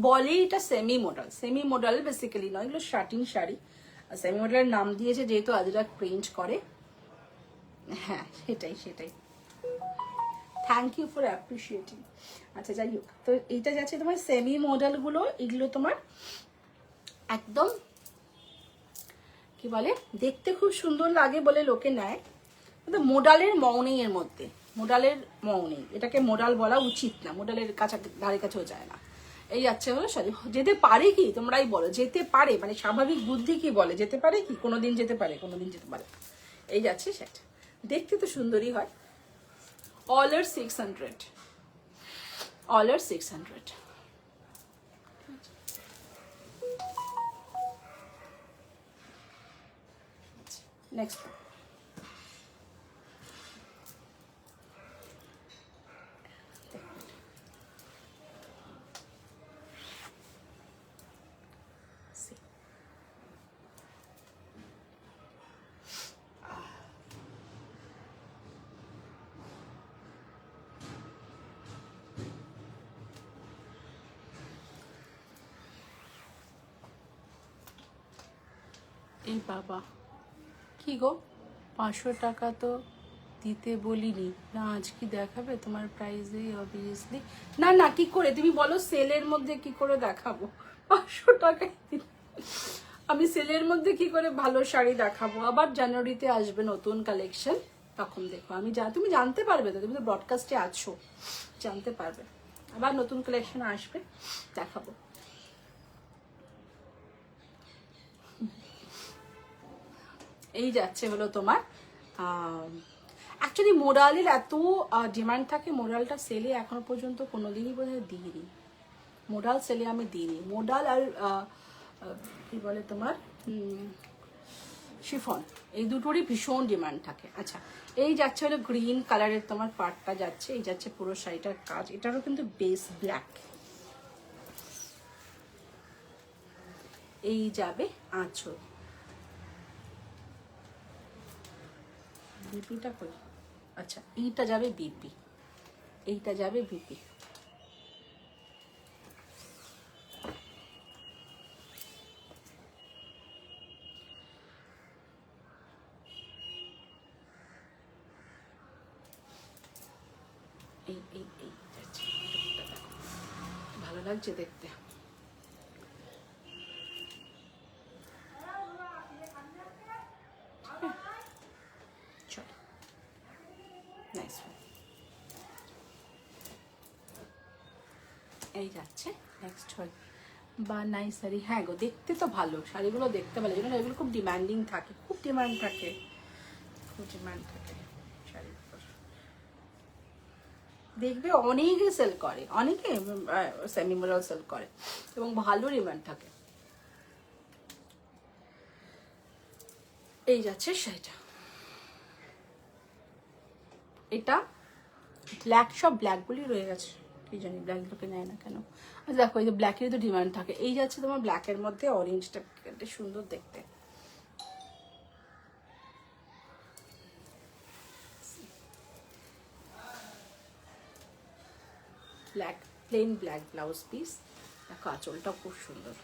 S1: বলে এটা semi model, semi model basically নয়, এগুলো শার্টিং শাড়ি। সেমি মডেলের নাম দিয়েছে যেহেতু আজরাক প্রিন্ট করে। হ্যাঁ সেটাই সেটাই, থ্যাংক ইউ ফর অ্যাপ্রিসিয়েটিং। আচ্ছা যাই হোক, তো এইটা যাচ্ছে তোমার সেমি মডেলগুলো, এগুলো তোমার একদম কি বলে, দেখতে খুব সুন্দর লাগে বলে লোকে নেয়, কিন্তু মোডালের মও নেই এর মধ্যে, মোডালের মও নেই, এটাকে মোডাল বলা উচিত না, মোডালের কাছে ধারে কাছেও যায় না। এই যাচ্ছে হলো শাড়ি, যেতে পারে কি তোমরাই বলো, যেতে পারে মানে স্বাভাবিক বুদ্ধি কি বলে, যেতে পারে কি, কোনোদিন যেতে পারে, কোনোদিন যেতে পারে। এই যাচ্ছে সেটা, দেখতে তো সুন্দরই হয়। অল আর 600, অল আর 600। নেক্সট এই বাবা, কি গো 500 টাকা তো দিতে বলিনি না, আজ কি দেখাবে তোমার প্রাইসেই অবভিয়াসলি। না না, কি করে তুমি বলো, সেলের মধ্যে কি করে দেখাবো 500 টাকায়? আমি সেলের মধ্যে কি করে ভালো শাড়ি দেখাবো? আবার জানুয়ারিতে আসবে নতুন কালেকশন, তখন দেখো। আমি তুমি জানতে পারবে তো, তুমি তো ব্রডকাস্টে আছো, জানতে পারবে। আবার নতুন কালেকশন আসবে, দেখাবো। এই যাচ্ছে হলো তোমার অ্যাকচুয়ালি মোডালের এত ডিমান্ড থাকে, মোডালটা সেলে এখনো পর্যন্ত কোনোদিনই বোধহয় দিইনি, মোডাল সেলে আমি দিইনি। মোডাল আর কি বলে তোমার শিফন, এই দুটোরই ভীষণ ডিমান্ড থাকে। আচ্ছা এই যাচ্ছে হলো গ্রিন কালারের তোমার পার্টটা যাচ্ছে, এই যাচ্ছে পুরো শাড়িটার কাজ, এটারও কিন্তু বেস ব্ল্যাক। এই যাবে আঁচল, বিপিটা কই, আচ্ছা এইটা যাবে বিপি, এইটা যাবে বিপি। এই এই এই যাচ্ছে, ভালো লাগছে দেখতে। চলো নাইস, এই যাচ্ছে নেক্সট হয় বা নাইস শাড়ি। হ্যাঁ গো দেখতে তো ভালো, শাড়িগুলো দেখতে ভালো, যেন এগুলো খুব ডিমান্ডিং থাকে, খুব ডিমান্ড থাকে, খুব ডিমান্ড থাকে শাড়ির উপর। দেখবে অনেকে সেল করে, অনেকে সেমি মডেল সেল করে এবং ভালো ডিমান্ড থাকে। এই যাচ্ছে শাড়িটা, এটা ব্ল্যাক, সব ব্ল্যাকগুলি রয়ে গেছে, কি জানি ব্ল্যাকগুলোকে নেয় না কেন। আচ্ছা দেখো এই যে ব্ল্যাকেরই তো ডিমান্ড থাকে। এই যাচ্ছে তোমার ব্ল্যাকের মধ্যে অরেঞ্জটা, সুন্দর দেখতে। Black, plane black blouse piece, দেখো আঁচলটা খুব সুন্দর,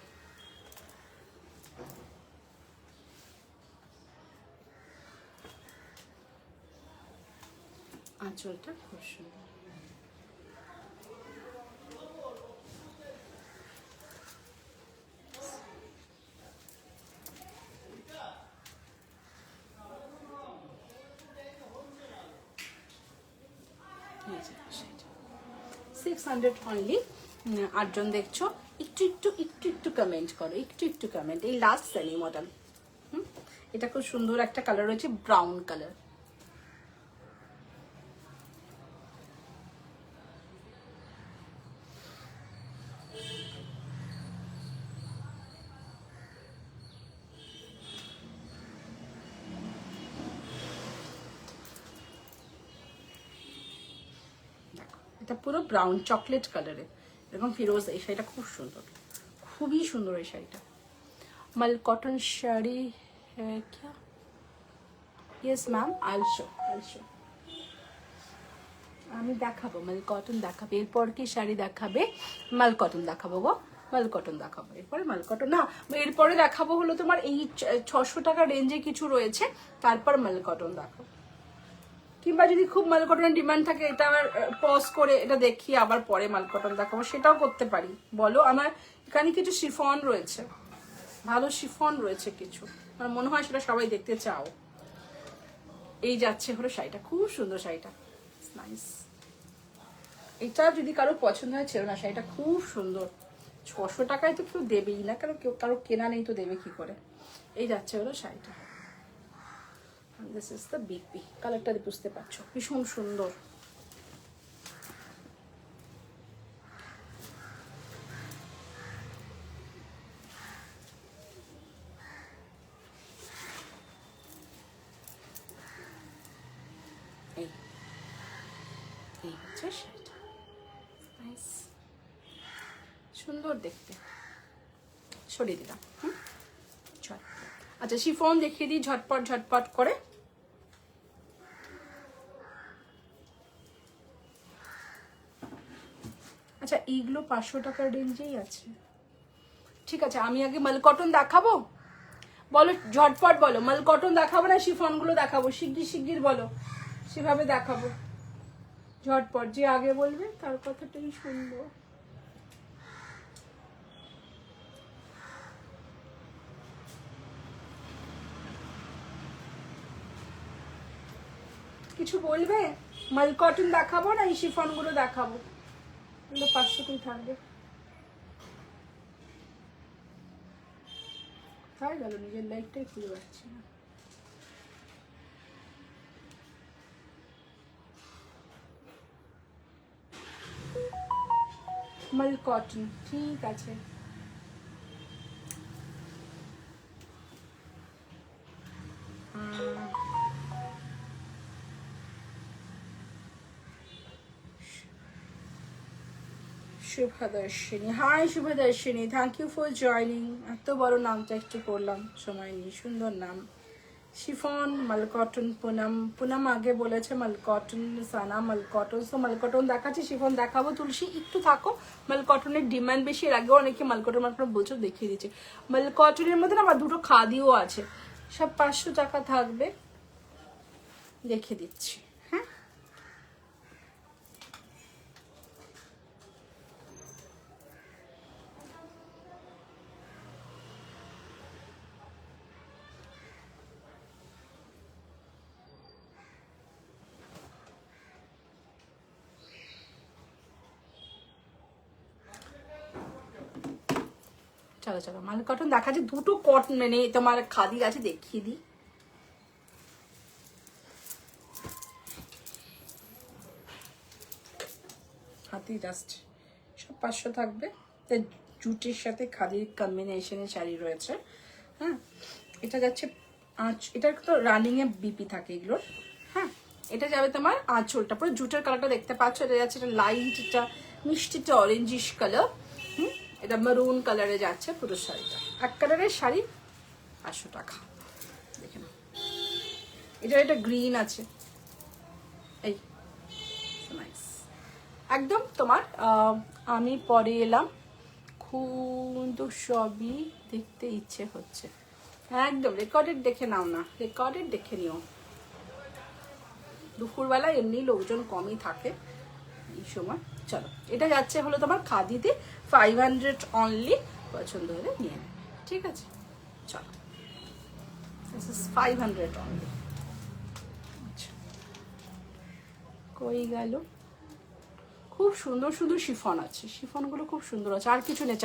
S1: আঁচলটা খুব সুন্দর। অনলি। 8জন দেখছো, একটু কমেন্ট করো, একটু কমেন্ট। এই লাস্ট সেমি মডেল, এটা খুব সুন্দর একটা কালার রয়েছে, ব্রাউন কালার। এটা পুরো ব্রাউন চকলেট কালারে, এরকম ফিরোজ। এই শাড়িটা খুব সুন্দর, খুবই সুন্দর এই শাড়িটা। মাল কটন শাড়ি क्या? ইয়েস ম্যাম, আইল শো। আমি দেখাবো মাল কটন দেখাবে, এরপর কি শাড়ি দেখাবে? মাল কটন দেখাবো গো, মাল কটন দেখাবো, এরপরে মাল কটন না, এরপরে দেখাবো হলো তোমার এই 600 টাকা রেঞ্জে কিছু রয়েছে, তারপর মাল কটন দেখাবো। কিংবা যদি খুব মাল কটনের ডিমান্ড থাকে, এটা আবার পজ করে এটা দেখিয়ে আবার পরে মাল কটন দেখাবো, সেটাও করতে পারি। বলো, আমার এখানে কিছু শিফন রয়েছে, ভালো শিফন রয়েছে কিছু, আমার মনে হয় সেটা সবাই দেখতে চাও। এই যাচ্ছে হলো শাড়িটা, খুব সুন্দর শাড়িটা, নাইস। এটা যদি কারো পছন্দ হয় ছিল না, শাড়িটা খুব সুন্দর। 600 টাকায় তো কেউ দেবেই না, কারণ কেউ কারো কেনা নেই তো দেবে কি করে। এই যাচ্ছে হলো শাড়িটা, this is the big P. কালারটা বুঝতে পারছো, ভীষণ সুন্দর। এই হচ্ছে শাড়িটা, নাইস, সুন্দর দেখতে। সরিয়ে দিলাম। আচ্ছা, শিফন দেখিয়ে দিই ঝটপট করে। আচ্ছা, এইগুলো 500 টাকার রেঞ্জেই আছে। ঠিক আছে, আমি আগে মাল কটন দেখাবো, বলো ঝটপট বলো, মাল কটন দেখাবো না শিফন গুলো দেখাবো? শিগগির বলো, সেভাবে দেখাবো। ঝটপট, যে আগে বলবে তার কথাটাই শুনবো। কিছু বলবে? মাল কটন দেখাবো না এই শিফন গুলো দেখাবো? 500 থাকবে। হয়ে গেল, নিজের লাইফটাই খুঁজে পাচ্ছি না। মাল কটন, ঠিক আছে। Subhadarshini, hi Subhadarshini, thank you for joining. এত বড় নামটা একটু করলাম, সময় নেই, সুন্দর নাম। শিফন, মালকটন, পুনম আগে বলেছে মালকটন, সানা মালকটন, তো মালকটন দেখাচ্ছি, শিফন দেখাবো। তুলসী একটু থাকো, মালকটনের ডিমান্ড বেশি, এর আগেও অনেকে মালকটন বলছো, দেখিয়ে দিচ্ছে। মালকটনের মধ্যে না আমার দুটো খাদিও আছে, সব 500 টাকা থাকবে, দেখিয়ে দিচ্ছি। হ্যাঁ, চলো মাল কটন দেখাচ্ছি, দুটো কটন মানে তোমার খাদি আছে, দেখিয়ে দিই। হাতি জাস্ট সব 500 থাকবে, জুটের সাথে খাদির কম্বিনেশনের শাড়ি রয়েছে। হ্যাঁ, এটা যাচ্ছে এটা তো রানিং এ বিপি থাকে এগুলোর। হ্যাঁ, এটা যাবে তোমার আঁচলটা, পুরো জুটের কালারটা দেখতে পাচ্ছ, এটা যাচ্ছে এটা লাইট, এটা মিষ্টিটা অরেঞ্জিশ কালার। এটা মেরুন কালারে যাচ্ছে পুরো শাড়িটা, এক কালারের শাড়ি, 500 টাকা। দেখে না, এটা গ্রিন আছে, এই নাইস একদম তোমার। আমি পরে এলাম, দেখুন তো সবই দেখতে ইচ্ছে হচ্ছে, একদম রেকর্ডেড দেখে নাও না, রেকর্ডেড দেখে নিও। দুপুরবেলা এমনি লোকজন কমই থাকে এই সময়। চলো, এটা যাচ্ছে হলো তোমার খাদিতে 500 অনলি, পছন্দ হলে নিয়ে নেবে, ঠিক আছে। চলো, দিস ইজ 500 অনলি। আচ্ছা, কই গেল? খুব সুন্দর সুন্দর শিফন আছে, শিফনগুলো খুব সুন্দর আছে, আর কিছু নেই।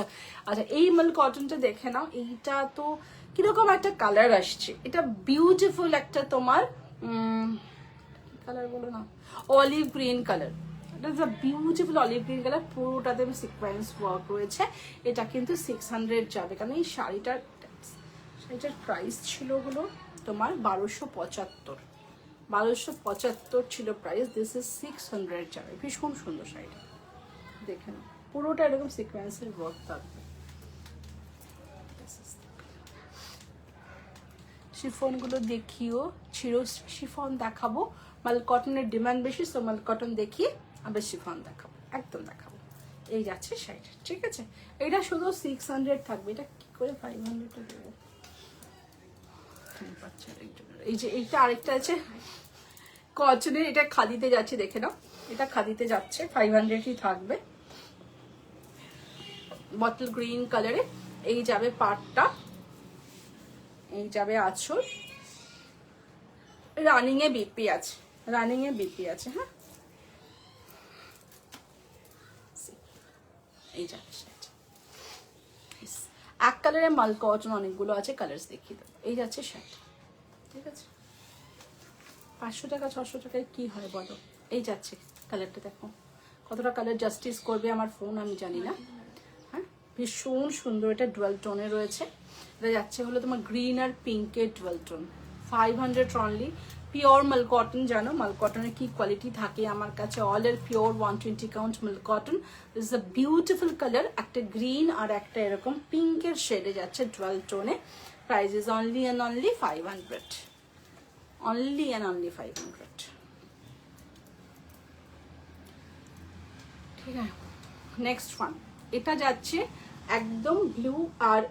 S1: আচ্ছা, এই মাল কটনটা দেখে নাও, এইটা তো কিরকম একটা কালার আসছে, এটা বিউটিফুল একটা তোমার কালার বলো না, অলিভ গ্রিন কালার। এটা is a beautiful olive green colour, পুরোটাতে সিকোয়েন্স ওয়ার্ক রয়েছে। এটা কিন্তু 600 যাবে, কারণ এই শাড়িটার প্রাইস ছিল হলো তোমার 1275, 1275 ছিল প্রাইস। দিস ইজ 600 যাবে, ভীষণ সুন্দর শাড়িটা, দেখে নাও পুরোটা এরকম সিকোয়েন্সের ওয়ার্ক থাকবে। শিফনগুলো দেখিও, চিরো শিফন দেখাবো, মাল কটনের ডিমান্ড বেশি, সো মাল কটন দেখিয়ে আবার শিফন দেখাবো, একদম দেখাবো। এই যাচ্ছে শাড়িটা, ঠিক আছে। এটা শুধু 600 থাকবে, এটা কি করে 500 দেবো? এই যে এইটা আরেকটা আছে কটনের, এটা খাদিতে যাচ্ছে, দেখে নাও, এটা খাদিতে যাচ্ছে, 500ই থাকবে, বটল গ্রিন কালারে। এই যাবে পাটটা, এই যাবে আঁচল, রানিং এ বিপি আছে, রানিং এ বিপি আছে, হ্যাঁ। এই যাচ্ছে এক কালারে মাল কটন, অনেকগুলো আছে, কালার্স দেখিয়ে দেবো। এই যাচ্ছে শার্ট, ঠিক আছে। 500 টাকা 600 টাকায় কি হয় বলো? এই যাচ্ছে কালারটা, দেখো কতটা কালার জাস্টিস করবে আমার ফোন আমি জানি না, হ্যাঁ ভীষণ সুন্দর। এটা ডুয়াল টোনে রয়েছে, এটা যাচ্ছে হলো তোমার গ্রিন আর পিঙ্কের ডুয়াল টোন, 500 অনলি। পিওর মাল কটন, জানো মাল কটনের কি কোয়ালিটি থাকে আমার কাছে, অল এর পিওর 120 কাউন্ট মাল cotton. This is a beautiful colour, একটা গ্রিন আর একটা এরকম পিঙ্কের শেডে যাচ্ছে ডুয়াল টোনে। Price is only and only 500, only and only 500, ঠিক আছে। নেক্সট ওয়ান, এটা যাচ্ছে একদম ব্লু আর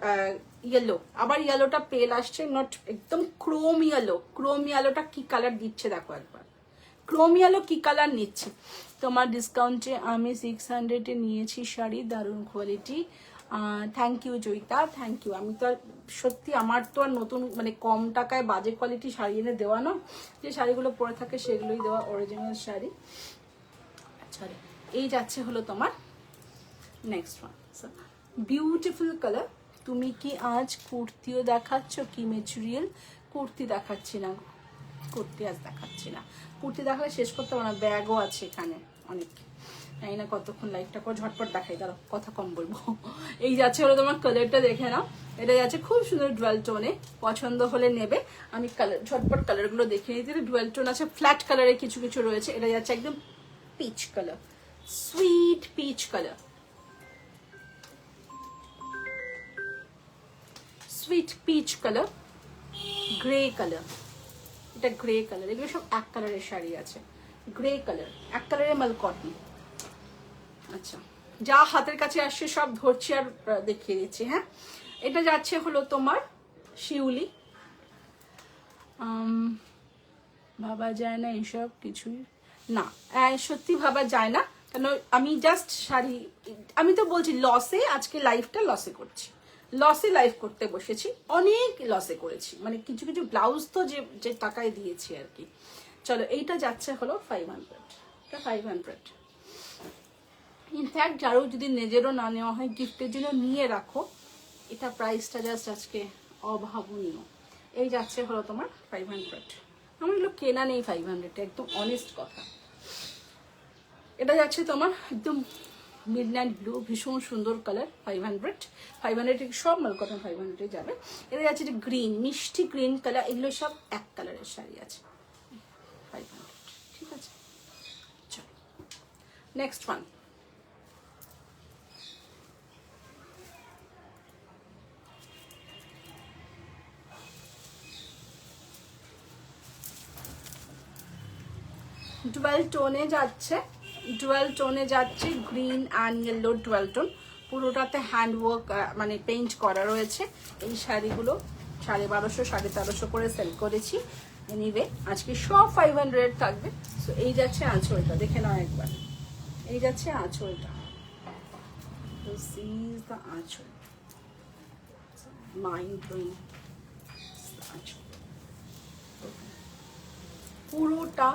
S1: ইয়েলো, আবার ইয়েলোটা পেল আসছে, নট একদম ক্রোম ইয়েলো। ক্রোম ইয়েলোটা কি কালার দিচ্ছে দেখো একবার, ক্রোম ইয়েলো কি কালার নিচ্ছে। তোমার ডিসকাউন্টে আমি 600-এ নিয়েছি শাড়ি, দারুণ quality, thank you Joyita, thank you. আমি তো আর সত্যি, আমার তো আর নতুন মানে কম টাকায় বাজে কোয়ালিটি শাড়ি এনে দেওয়া নয়, যে শাড়িগুলো পরে থাকে সেগুলোই দেওয়া, অরিজিনাল শাড়ি। আচ্ছা, এই যাচ্ছে হলো তোমার নেক্সট ওয়ান, বিউটিফুল কালার। তুমি কি আজ কুর্তিও দেখাচ্ছ? কি মেটেরিয়াল? কুর্তি দেখাচ্ছি না, কুর্তি আজ দেখাচ্ছি না, কুর্তি দেখালে শেষ করতে পারবো না, ব্যাগও আছে এখানে অনেক, জানি না কতক্ষণ লাইটটা করে ঝটপট দেখাই, দাঁড়ো কথা কম বলবো। এই যাচ্ছে হলো তোমার কালারটা, দেখে নাও, এটা যাচ্ছে খুব সুন্দর ডুয়াল টোনে, পছন্দ হলে নেবে। আমি কালার ঝটপট কালারগুলো দেখে নিতে, ডুয়াল টোন আছে, ফ্ল্যাট কালারে কিছু কিছু রয়েছে। এটা যাচ্ছে একদম peach colour, sweet peach colour, sweet peach colour, grey colour, এটা গ্রে কালার, এগুলো সব এক কালারের শাড়ি আছে, গ্রে কালার, এক কালারের মাল কটন। আচ্ছা, যা হাতের কাছে আসছে সব ধরছি আর দেখিয়ে দিচ্ছি, হ্যাঁ। এটা যাচ্ছে হলো তোমার শিউলি, ভাবা যায় না এইসব কিছুই না, সত্যি ভাবা যায় না, কেন আমি জাস্ট শাড়ি, আমি তো বলছি লসে, আজকে লাইফটা লসে করছি, লসে লাইফ করতে বসেছি, অনেক লসে করেছি, মানে কিছু কিছু ব্লাউজ তো যে টাকায় দিয়েছি আর কি। চলো, এইটা যাচ্ছে হলো 500, এটা 500। ইনফ্যাক্ট যারও যদি নিজেরও না নেওয়া হয়, গিফটের জন্য নিয়ে রাখো, এটা প্রাইসটা জাস্ট আজকে অভাবনীয়। এই যাচ্ছে হলো তোমার 500, আমার এগুলো কেনা নেই 500, একদম অনেস্ট কথা। এটা যাচ্ছে তোমার একদম মিডনাইট ব্লু, ভীষণ সুন্দর কালার, 500, 500 সব মাল কটন 500 যাবে। এটা যাচ্ছে যে গ্রিন, মিষ্টি গ্রিন কালার, এগুলো সব এক কালারের শাড়ি আছে, 500, ঠিক আছে। চলো নেক্সট ওয়ান, ডুয়াল টোনে যাচ্ছে, ডুয়াল টোনে যাচ্ছে green and yellow dual tone, পুরোটাতে হ্যান্ড ওয়ার্ক মানে পেইন্ট করা রয়েছে। এই শাড়িগুলো 1250 1350 করে সেল করেছি। এনিওয়ে আজকে সব 500 থাকবে। সো এই যাচ্ছে আঁচলটা, দেখে নাও একবার। এই যাচ্ছে আঁচলটা, দিস ইজ দ্য আঁচল, মাইন্ড ব্লোয়িং আঁচল। পুরোটা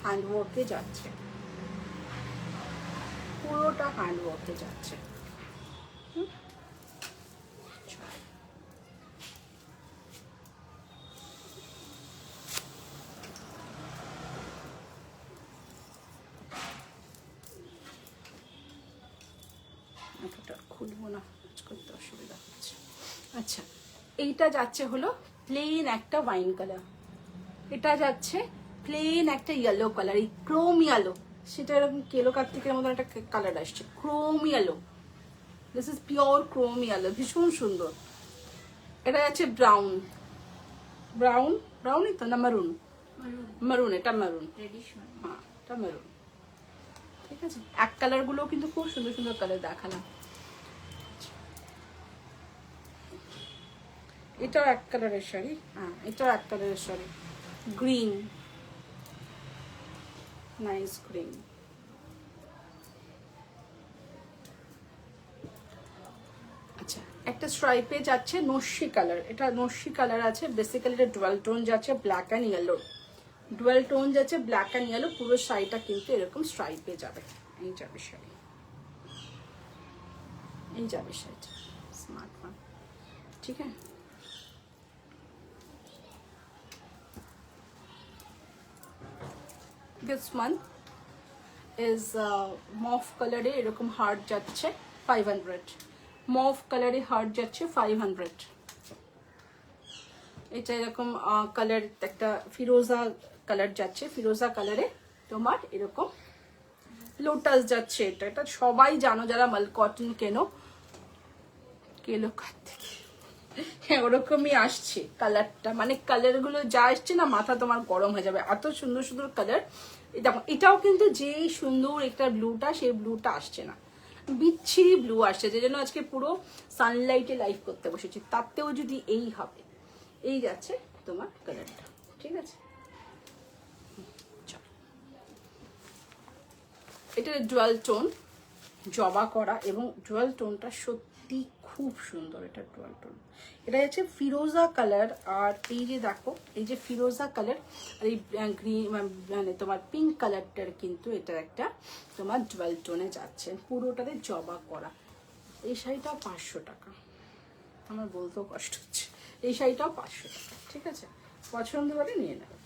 S1: হ্যান্ডওয়ার্কে যাচ্ছে, পুরোটা হ্যান্ডওয়ার্কে যাচ্ছে। এতটা খুলবো না, করতে অসুবিধা হচ্ছে। আচ্ছা, এইটা যাচ্ছে হলো প্লেন একটা ওয়াইন কালার, এটা যাচ্ছে প্লেন একটা ইয়েলো কালার, এই ক্রোম ইয়েলো, সেটা এরকম কেলো কার্তিকের মতন একটা কালার আসছে, Chrome yellow. This is pure Chrome yellow, ভীষণ সুন্দর। এটা যাচ্ছে ব্রাউন, ব্রাউন ব্রাউনই তো না মারুন, মারুন, এটা মারুন, হ্যাঁ এটা মারুন। ঠিক আছে, এক কালার গুলো কিন্তু খুব সুন্দর সুন্দর কালার দেখালাম। এটাও এক কালারের শাড়ি, হ্যাঁ এটাও এক কালারের শাড়ি, গ্রিন, নাইস গ্রিন। আচ্ছা, একটা স্ট্রাইপে যাচ্ছে নস্যি কালার, এটা নস্যি কালার আছে, বেসিক্যালি এটা ডুয়াল টোন যাচ্ছে, black and yellow, dual tone যাচ্ছে ব্ল্যাক অ্যান্ড ইয়েলো। পুরো শাড়িটা কিন্তু এরকম স্ট্রাইপে যাবে। এই যাবে শাড়ি, এই যাবে শাড়িটা, স্মার্ট ওয়ান। ঠিক আছে, দিস ওয়ান ইজ মফ কালারে এরকম হার্ট যাচ্ছে 500, মফ কালারে হার্ট যাচ্ছে 500। এটা এরকম কালার একটা ফিরোজা কালার যাচ্ছে, ফিরোজা কালারে তোমার এরকম লোটাস যাচ্ছে। এটা এটা সবাই জানো যারা মাল কটন কেনো, কেলো থেকে ওরকমই আসছে কালারটা, মানে কালার গুলো যা আসছে না মাথা তোমার গরম হয়ে যাবে, এত সুন্দর সুন্দর কালার। দেখো এটাও কিন্তু যে সুন্দর একটা ব্লুটা, সেই ব্লুটা আসছে না, বিচ্ছিরি ব্লু আসছে, যে জন্য আজকে পুরো সানলাইটে লাইভ করতে বসেছি। তাতেও যদি এই হবে, এই যাচ্ছে তোমার কালারটা। ঠিক আছে, এটা ডুয়াল টোন জবা করা, এবং ডুয়াল টোনটা সত্যি খুব সুন্দর। এটা ডুয়াল টোন, এটা হচ্ছে ফিরোজা কালার, আর এই যে দেখো এই যে ফিরোজা কালার আর এই গ্রিন মানে তোমার পিঙ্ক কালারটার কিন্তু এটা একটা তোমার ডুয়াল টোনে যাচ্ছে, পুরোটাতে জবা করা। এই শাড়িটাও 500 টাকা, আমার বলতেও কষ্ট হচ্ছে, এই শাড়িটাও 500 টাকা। ঠিক আছে, পছন্দ করে নিয়ে নেবে,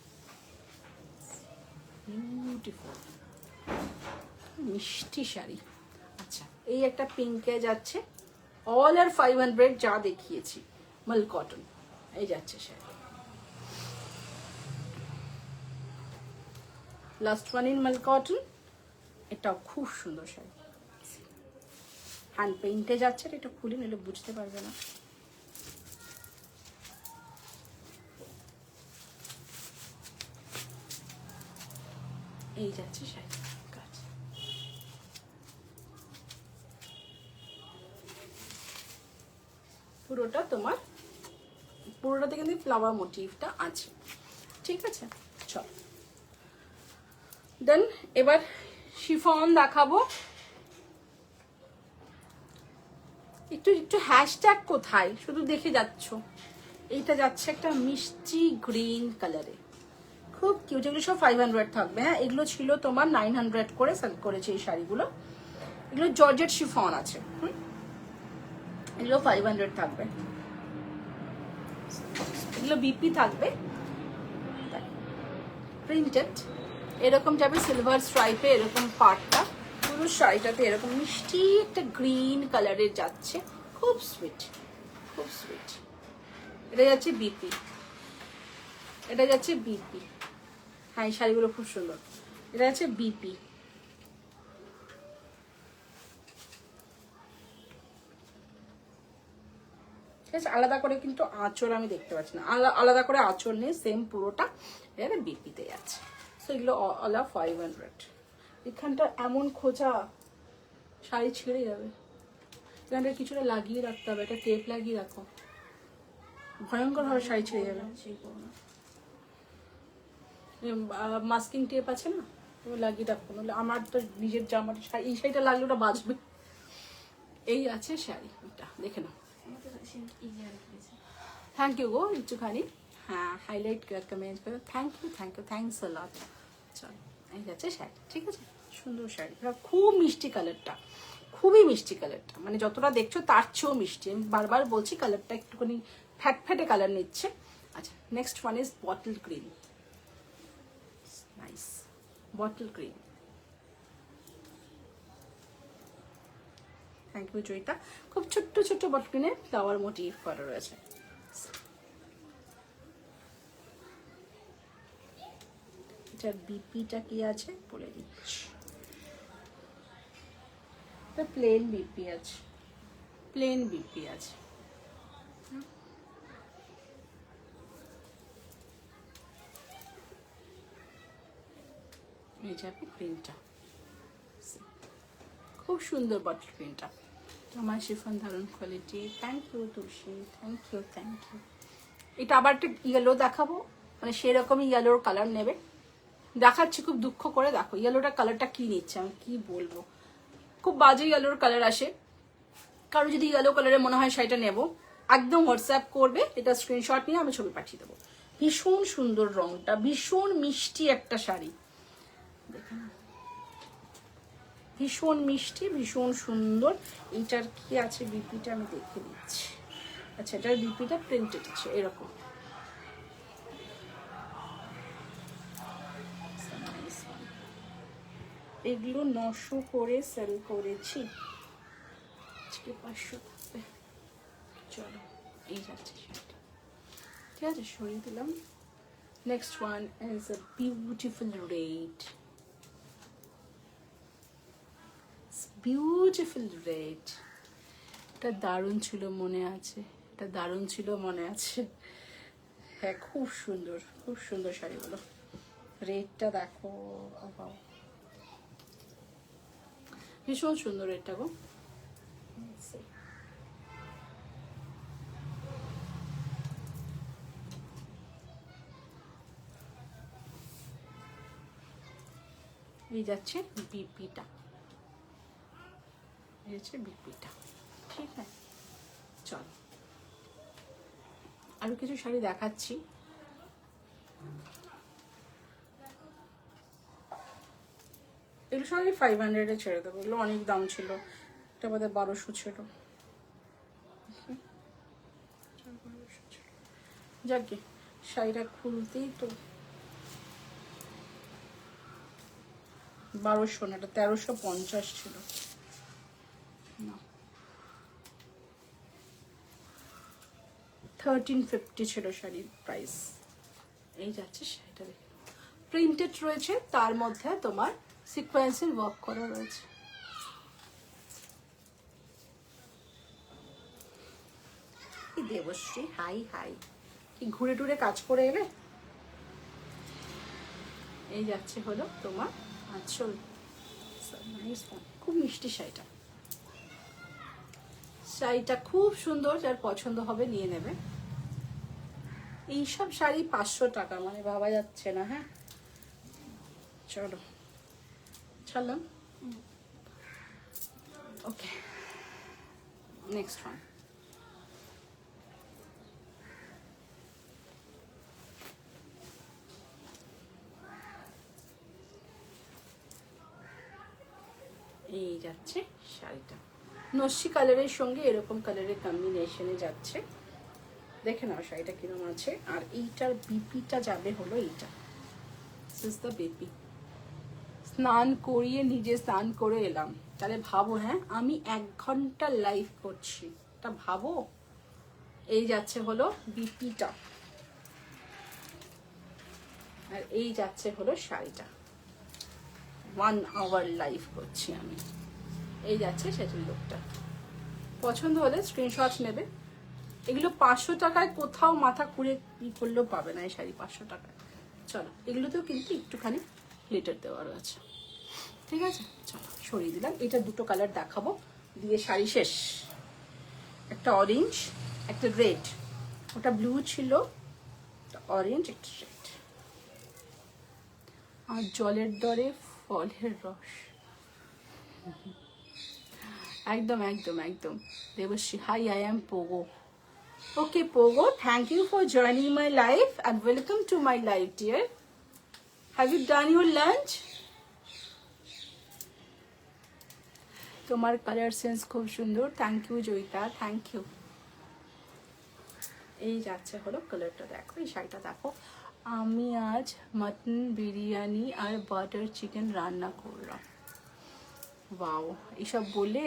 S1: বিউটিফুল মিষ্টি শাড়ি। আচ্ছা, এই একটা পিঙ্কে যাচ্ছে, অল আর 500 যা দেখিয়েছি, মাল কটন, এই যাচ্ছে শাড়ি। লাস্ট ওয়ান ইন মাল কটন, এটাও খুব সুন্দর শাড়ি, হ্যান্ড পেইন্টে যাচ্ছে। এটা খুলে নিলে বুঝতে পারবে না। এই যাচ্ছে শাড়ি, পুরোটা তোমার, পুরোটাতে কিন্তু ফ্লাওয়ার মোটিভটা আছে। ঠিক আছে, চল দেন এবার শিফন দেখাবো। একটু একটু হ্যাশট্যাগ কোথায়, শুধু দেখে যাচ্ছ। এইটা যাচ্ছে একটা মিষ্টি গ্রিন কালারে, খুব কিউট। এগুলো সব 500 থাকবে। হ্যাঁ, এগুলো ছিল তোমার 900 করে সেল করেছে এই শাড়িগুলো। এগুলো জর্জেট শিফন আছে, এগুলো 500 থাকবে। এগুলো বিপি থাকবে, প্রিন্টেড এরকম যাবে, সিলভার স্ট্রাইপে এরকম পাটটা, পুরো শাড়িটাতে এরকম মিষ্টি একটা গ্রিন কালারের যাচ্ছে, খুব সুইট, খুব সুইট। এটা যাচ্ছে বিপি, এটা যাচ্ছে বিপি। হ্যাঁ, এই শাড়িগুলো খুব সুন্দর। এটা যাচ্ছে বিপি। ঠিক আছে, আলাদা করে কিন্তু আঁচল আমি দেখতে পাচ্ছি না, আলাদা করে আঁচল নেই, সেম পুরোটা এটা বিপিতে যাচ্ছে। সো এগুলো অল 500। এখানটা এমন খোঁজা, শাড়ি ছিঁড়ে যাবে। এখানটা কিছুটা লাগিয়ে রাখতে হবে, এটা টেপ লাগিয়ে রাখো, ভয়ঙ্কর ভাবে শাড়ি ছেড়ে যাবে। মাস্কিং টেপ আছে না, তো লাগিয়ে রাখো, নাহলে আমার তো নিজের জামার শাড়ি, এই শাড়িটা লাগলে ওটা বাঁচবে। এই আছে শাড়ি, এটা দেখে নাও। থ্যাংক ইউ গো একটুখানি, হ্যাঁ হাইলাইট কমেন্ট করো, থ্যাংকস আ লট। চলো এই যাচ্ছে শাড়ি, ঠিক আছে, সুন্দর শাড়ি, খুব মিষ্টি কালারটা, খুবই মিষ্টি কালারটা, মানে যতটা দেখছো তার চেয়েও মিষ্টি। আমি বারবার বলছি কালারটা একটুখানি ফ্যাটে কালার নিচ্ছে। আচ্ছা, next one is bottle green, nice bottle green. Thank you Joyita. খুব ছোট্ট ছোট্ট বটল গ্রিনে ফ্লাওয়ার মোটিভ করা রয়েছে। এটার বিপিটা কি আছে বলে দিচ্ছি, এটা প্লেন বিপি আছে, প্লেন বিপি আছে। এই যাবে প্রিন্টটা, খুব সুন্দর বটল প্রিন্টটা, আমার শিফন দারুণ quality. Thank you Tulsi, thank you. এটা আবার একটা ইয়েলো দেখাবো, মানে সেরকমই ইয়েলোর কালার নেবে, দেখাচ্ছি খুব দুঃখ করে। দেখো ইয়েলোটার কালারটা কি নিচ্ছে, আমি কি বলবো, খুব বাজে ইয়েলোর কালার আসে। কারো যদি ইয়েলো কালারে মনে হয় শাড়িটা নেবো, একদম হোয়াটসঅ্যাপ করবে, এটা স্ক্রিনশট নিয়ে আমি ছবি পাঠিয়ে দেবো। ভীষণ সুন্দর রংটা, ভীষণ মিষ্টি একটা শাড়ি, দেখে না, ভীষণ মিষ্টি, ভীষণ সুন্দর। এইটার কি আছে বিপিটা আমি দেখে দিচ্ছি। আচ্ছা, এটার বিপিটা প্রিন্টেড আছে এরকম, এগুলো 900 করে সেল করেছি, আজকে 500 থাকবে। চলো এই যাচ্ছে শাড়িটা, ঠিক আছে, সরিয়ে দিলাম। Next one is a beautiful red, beautiful red. এটা দারুণ ছিল মনে আছে, এটা দারুণ ছিল মনে আছে, হ্যাঁ খুব সুন্দর শাড়িগুলো। রেডটা দেখো, ভীষণ সুন্দর রেডটা গো। এই যাচ্ছে বিপিটা, এই হচ্ছে বিপিটা, ঠিক আছে। চল আরো কিছু শাড়ি দেখাচ্ছি। এগুলো সবাই 500-এ ছেড়ে দেবো, এগুলো অনেক দাম ছিল, এটা বোধ হয় 1200 ছিল। যাকে শাড়িটা খুলতেই তো 1200 না, এটা 1350 ছিল না, 1350 ছিল শাড়ির প্রাইস। এই যাচ্ছে শাড়িটা, দেখে প্রিন্টেড রয়েছে, তার মধ্যে তোমার সিকোয়েন্সের ওয়ার্ক করা রয়েছে। দেবশ্রী হাই হাই, কি ঘুরে টুরে কাজ করে এলে। এই যাচ্ছে হলো তোমার আঁচল, খুব মিষ্টি শাড়িটা, শাড়িটা খুব সুন্দর, যার পছন্দ হবে নিয়ে নেবে। এইসব শাড়ি 500 টাকা, মানে ভাবা যাচ্ছে না। হ্যাঁ চলো ছাড়লাম, ওকে নেক্সট ওয়ান। এই যাচ্ছে শাড়িটা, নস্যি কালারের সঙ্গে এরকম কালারের কম্বিনেশনে যাচ্ছে, দেখে নাও শাড়িটা কিরকম আছে। আর এইটার বিপিটা যাবে হলো এইটা, দিস দ্য বিপি। স্নান করিয়ে নিজে স্নান করে এলাম, তাহলে ভাবো, হ্যাঁ আমি 1 ঘন্টা লাইভ করছি, তা ভাবো। এই যাচ্ছে হলো বিপিটা, আর এই যাচ্ছে হলো শাড়িটা, 1 আওয়ার লাইভ করছি আমি। এই যাচ্ছে সেটার লুকটা, পছন্দ হলে স্ক্রিনশট নেবে। এগুলো 500 টাকায় কোথাও মাথা খুঁড়ে ই করলেও পাবে না এই শাড়ি 500 টাকায়। চলো এগুলোতেও কিন্তু একটুখানি গ্লিটার দেওয়া রয়েছে, ঠিক আছে। চলো সরিয়ে দিলাম, এটা দুটো কালার দেখাবো, দিয়ে শাড়ি শেষ। একটা অরেঞ্জ, একটা রেড, ওটা ব্লু ছিল, অরেঞ্জ, একটা রেড। আর জলের দরে ফলের রস, একদম একদম একদম। Debashree, hi, I am Pogo. Okay, Pogo, thank you for joining my live and welcome to my live, dear. Have you done your lunch? তোমার কালার সেন্স খুব সুন্দর, thank you Joyita, thank you. এই যাচ্ছে হলো কালারটা, দেখো এই শাড়িটা দেখো। আমি আজ মটন বিরিয়ানি আর বাটার চিকেন রান্না করলাম। ওয়াও, এইসব বলে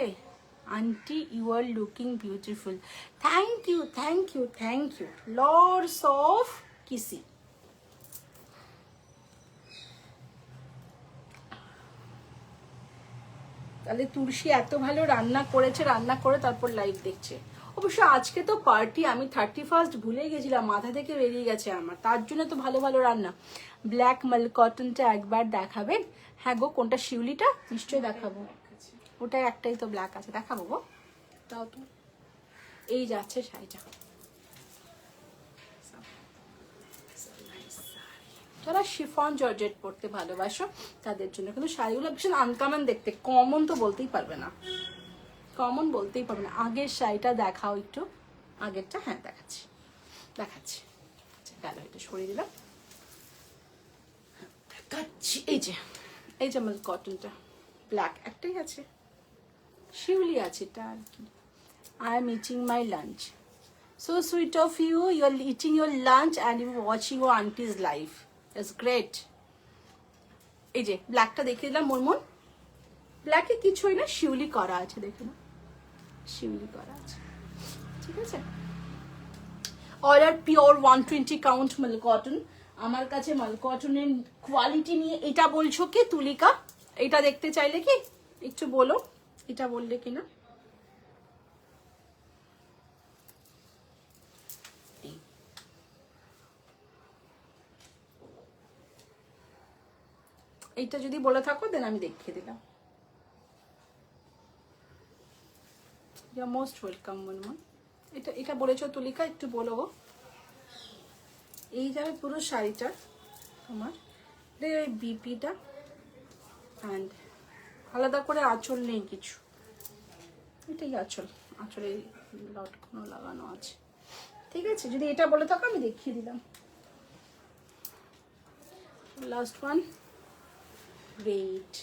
S1: aunty you are looking beautiful. Thank you, thank you, thank you, lords of কিসি। তাহলে তুলসী এত ভালো রান্না করেছে, রান্না করে তারপর লাইভ দেখছে। অবশ্য আজকে তো পার্টি, আমি 31st ভুলে গেছিলাম, মাথা থেকে বেরিয়ে গেছে আমার, তার জন্য তো ভালো ভালো রান্না। ব্ল্যাক মাল কটনটা একবার দেখাবেন? হ্যাঁ গো, কোনটা, শিউলিটা? নিশ্চয়ই দেখাবো, ওটা একটাই তো ব্ল্যাক আছে, দেখাবো গো, তাও তো। এই যাচ্ছে শাড়িটা, যারা শিফন জর্জেট পরতে ভালোবাসো তাদের জন্য কিন্তু শাড়িগুলো ভীষণ আনকমন দেখতে, কমন তো বলতেই পারবে না, কমন বলতেই পারবে না। আগের শাড়িটা দেখাও একটু, আগেরটা, হ্যাঁ দেখাচ্ছি দেখাচ্ছি। আচ্ছা গেল, এটা সরিয়ে দিলাম, দেখাচ্ছি। এই যে, এই যে আমার কটনটা, ব্ল্যাক একটাই আছে, শিউলি আছে, এটা আর কি। I am eating my lunch. So sweet of you. You are eating your lunch and you are watching your auntie's live. It's great. এই যে ব্ল্যাকটা দেখিয়ে দিলাম মনমন। ব্ল্যাকে কিছুই না, শিউলি করা আছে, দেখো না, শিউলি করা আছে, ঠিক আছে। অর্ডার পিওর 120 কাউন্ট মাল কটন। আমার কাছে মাল কটনের কোয়ালিটি নিয়ে এটা বলছো কি তুলিকা? এটা দেখতে চাইলে কি একটু বলো, এটা বললে কিনা। এইটা যদি বলে থাকো দেন আমি দেখিয়ে দিলাম। You are most welcome Monmon. এটা এটা বলেছো তুলিকা, একটু বলো। এই যাবে পুরো শাড়িটা তোমার, বিপিটা, অ্যান্ড আলাদা করে আঁচল নেই কিছু, এটাই আঁচল, আঁচলে লটকনও লাগানো আছে, ঠিক আছে। যদি এটা বলে থাকো আমি দেখিয়ে দিলাম। Last one, great.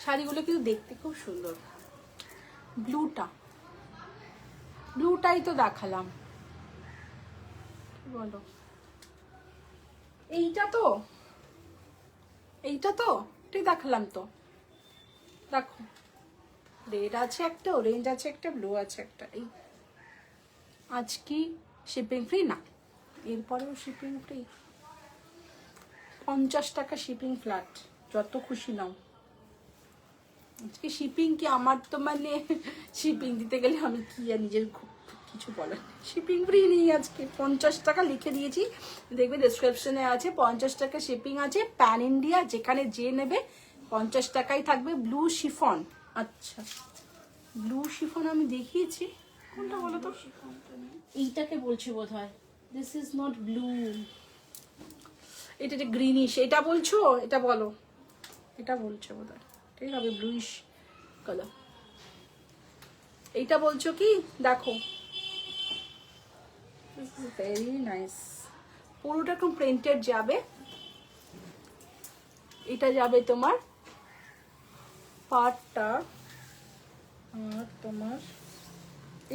S1: শাড়িগুলো কিন্তু দেখতে খুব সুন্দর। ব্লুটাই তো দেখালাম, বলো। এইটা তো এটাই দেখালাম তো, দেখো রেড আছে একটা, অরেঞ্জ আছে একটা, ব্লু আছে একটা। এই আজ কি শিপিং ফ্রি? না, এরপরেও শিপিং ফ্রি, 50 টাকা শিপিং ফ্ল্যাট, যত খুশি নাও। আজকে শিপিং কি, আমার তো মানে শিপিং দিতে গেলে আমি কি আর নিজের কিছু বলার, শিপিং ফ্রি নেই আজকে। 50 টাকা লিখে দিয়েছি, দেখবে ডেসক্রিপশনে আছে, 50 টাকা শিপিং আছে, প্যান ইন্ডিয়া, যেখানে যে নেবে 50 টাকাই থাকবে। ব্লু শিফন, আচ্ছা ব্লু শিফন আমি দেখিয়েছি, কোনটা বলো তো? এইটাকে বলছি বোধ হয়, দিস ইজ নট ব্লু, এটা যে গ্রিনিশ, এটা বলছো? এটা বলো, এটা বলছো বোধ হয়, ঠিক হবে, ব্লুইশ কালার। এইটা বলছো কি? দেখো, ভেরি নাইস, পুরোটা একদম প্রিন্টেড যাবে। এটা যাবে তোমার পাটটা, আর তোমার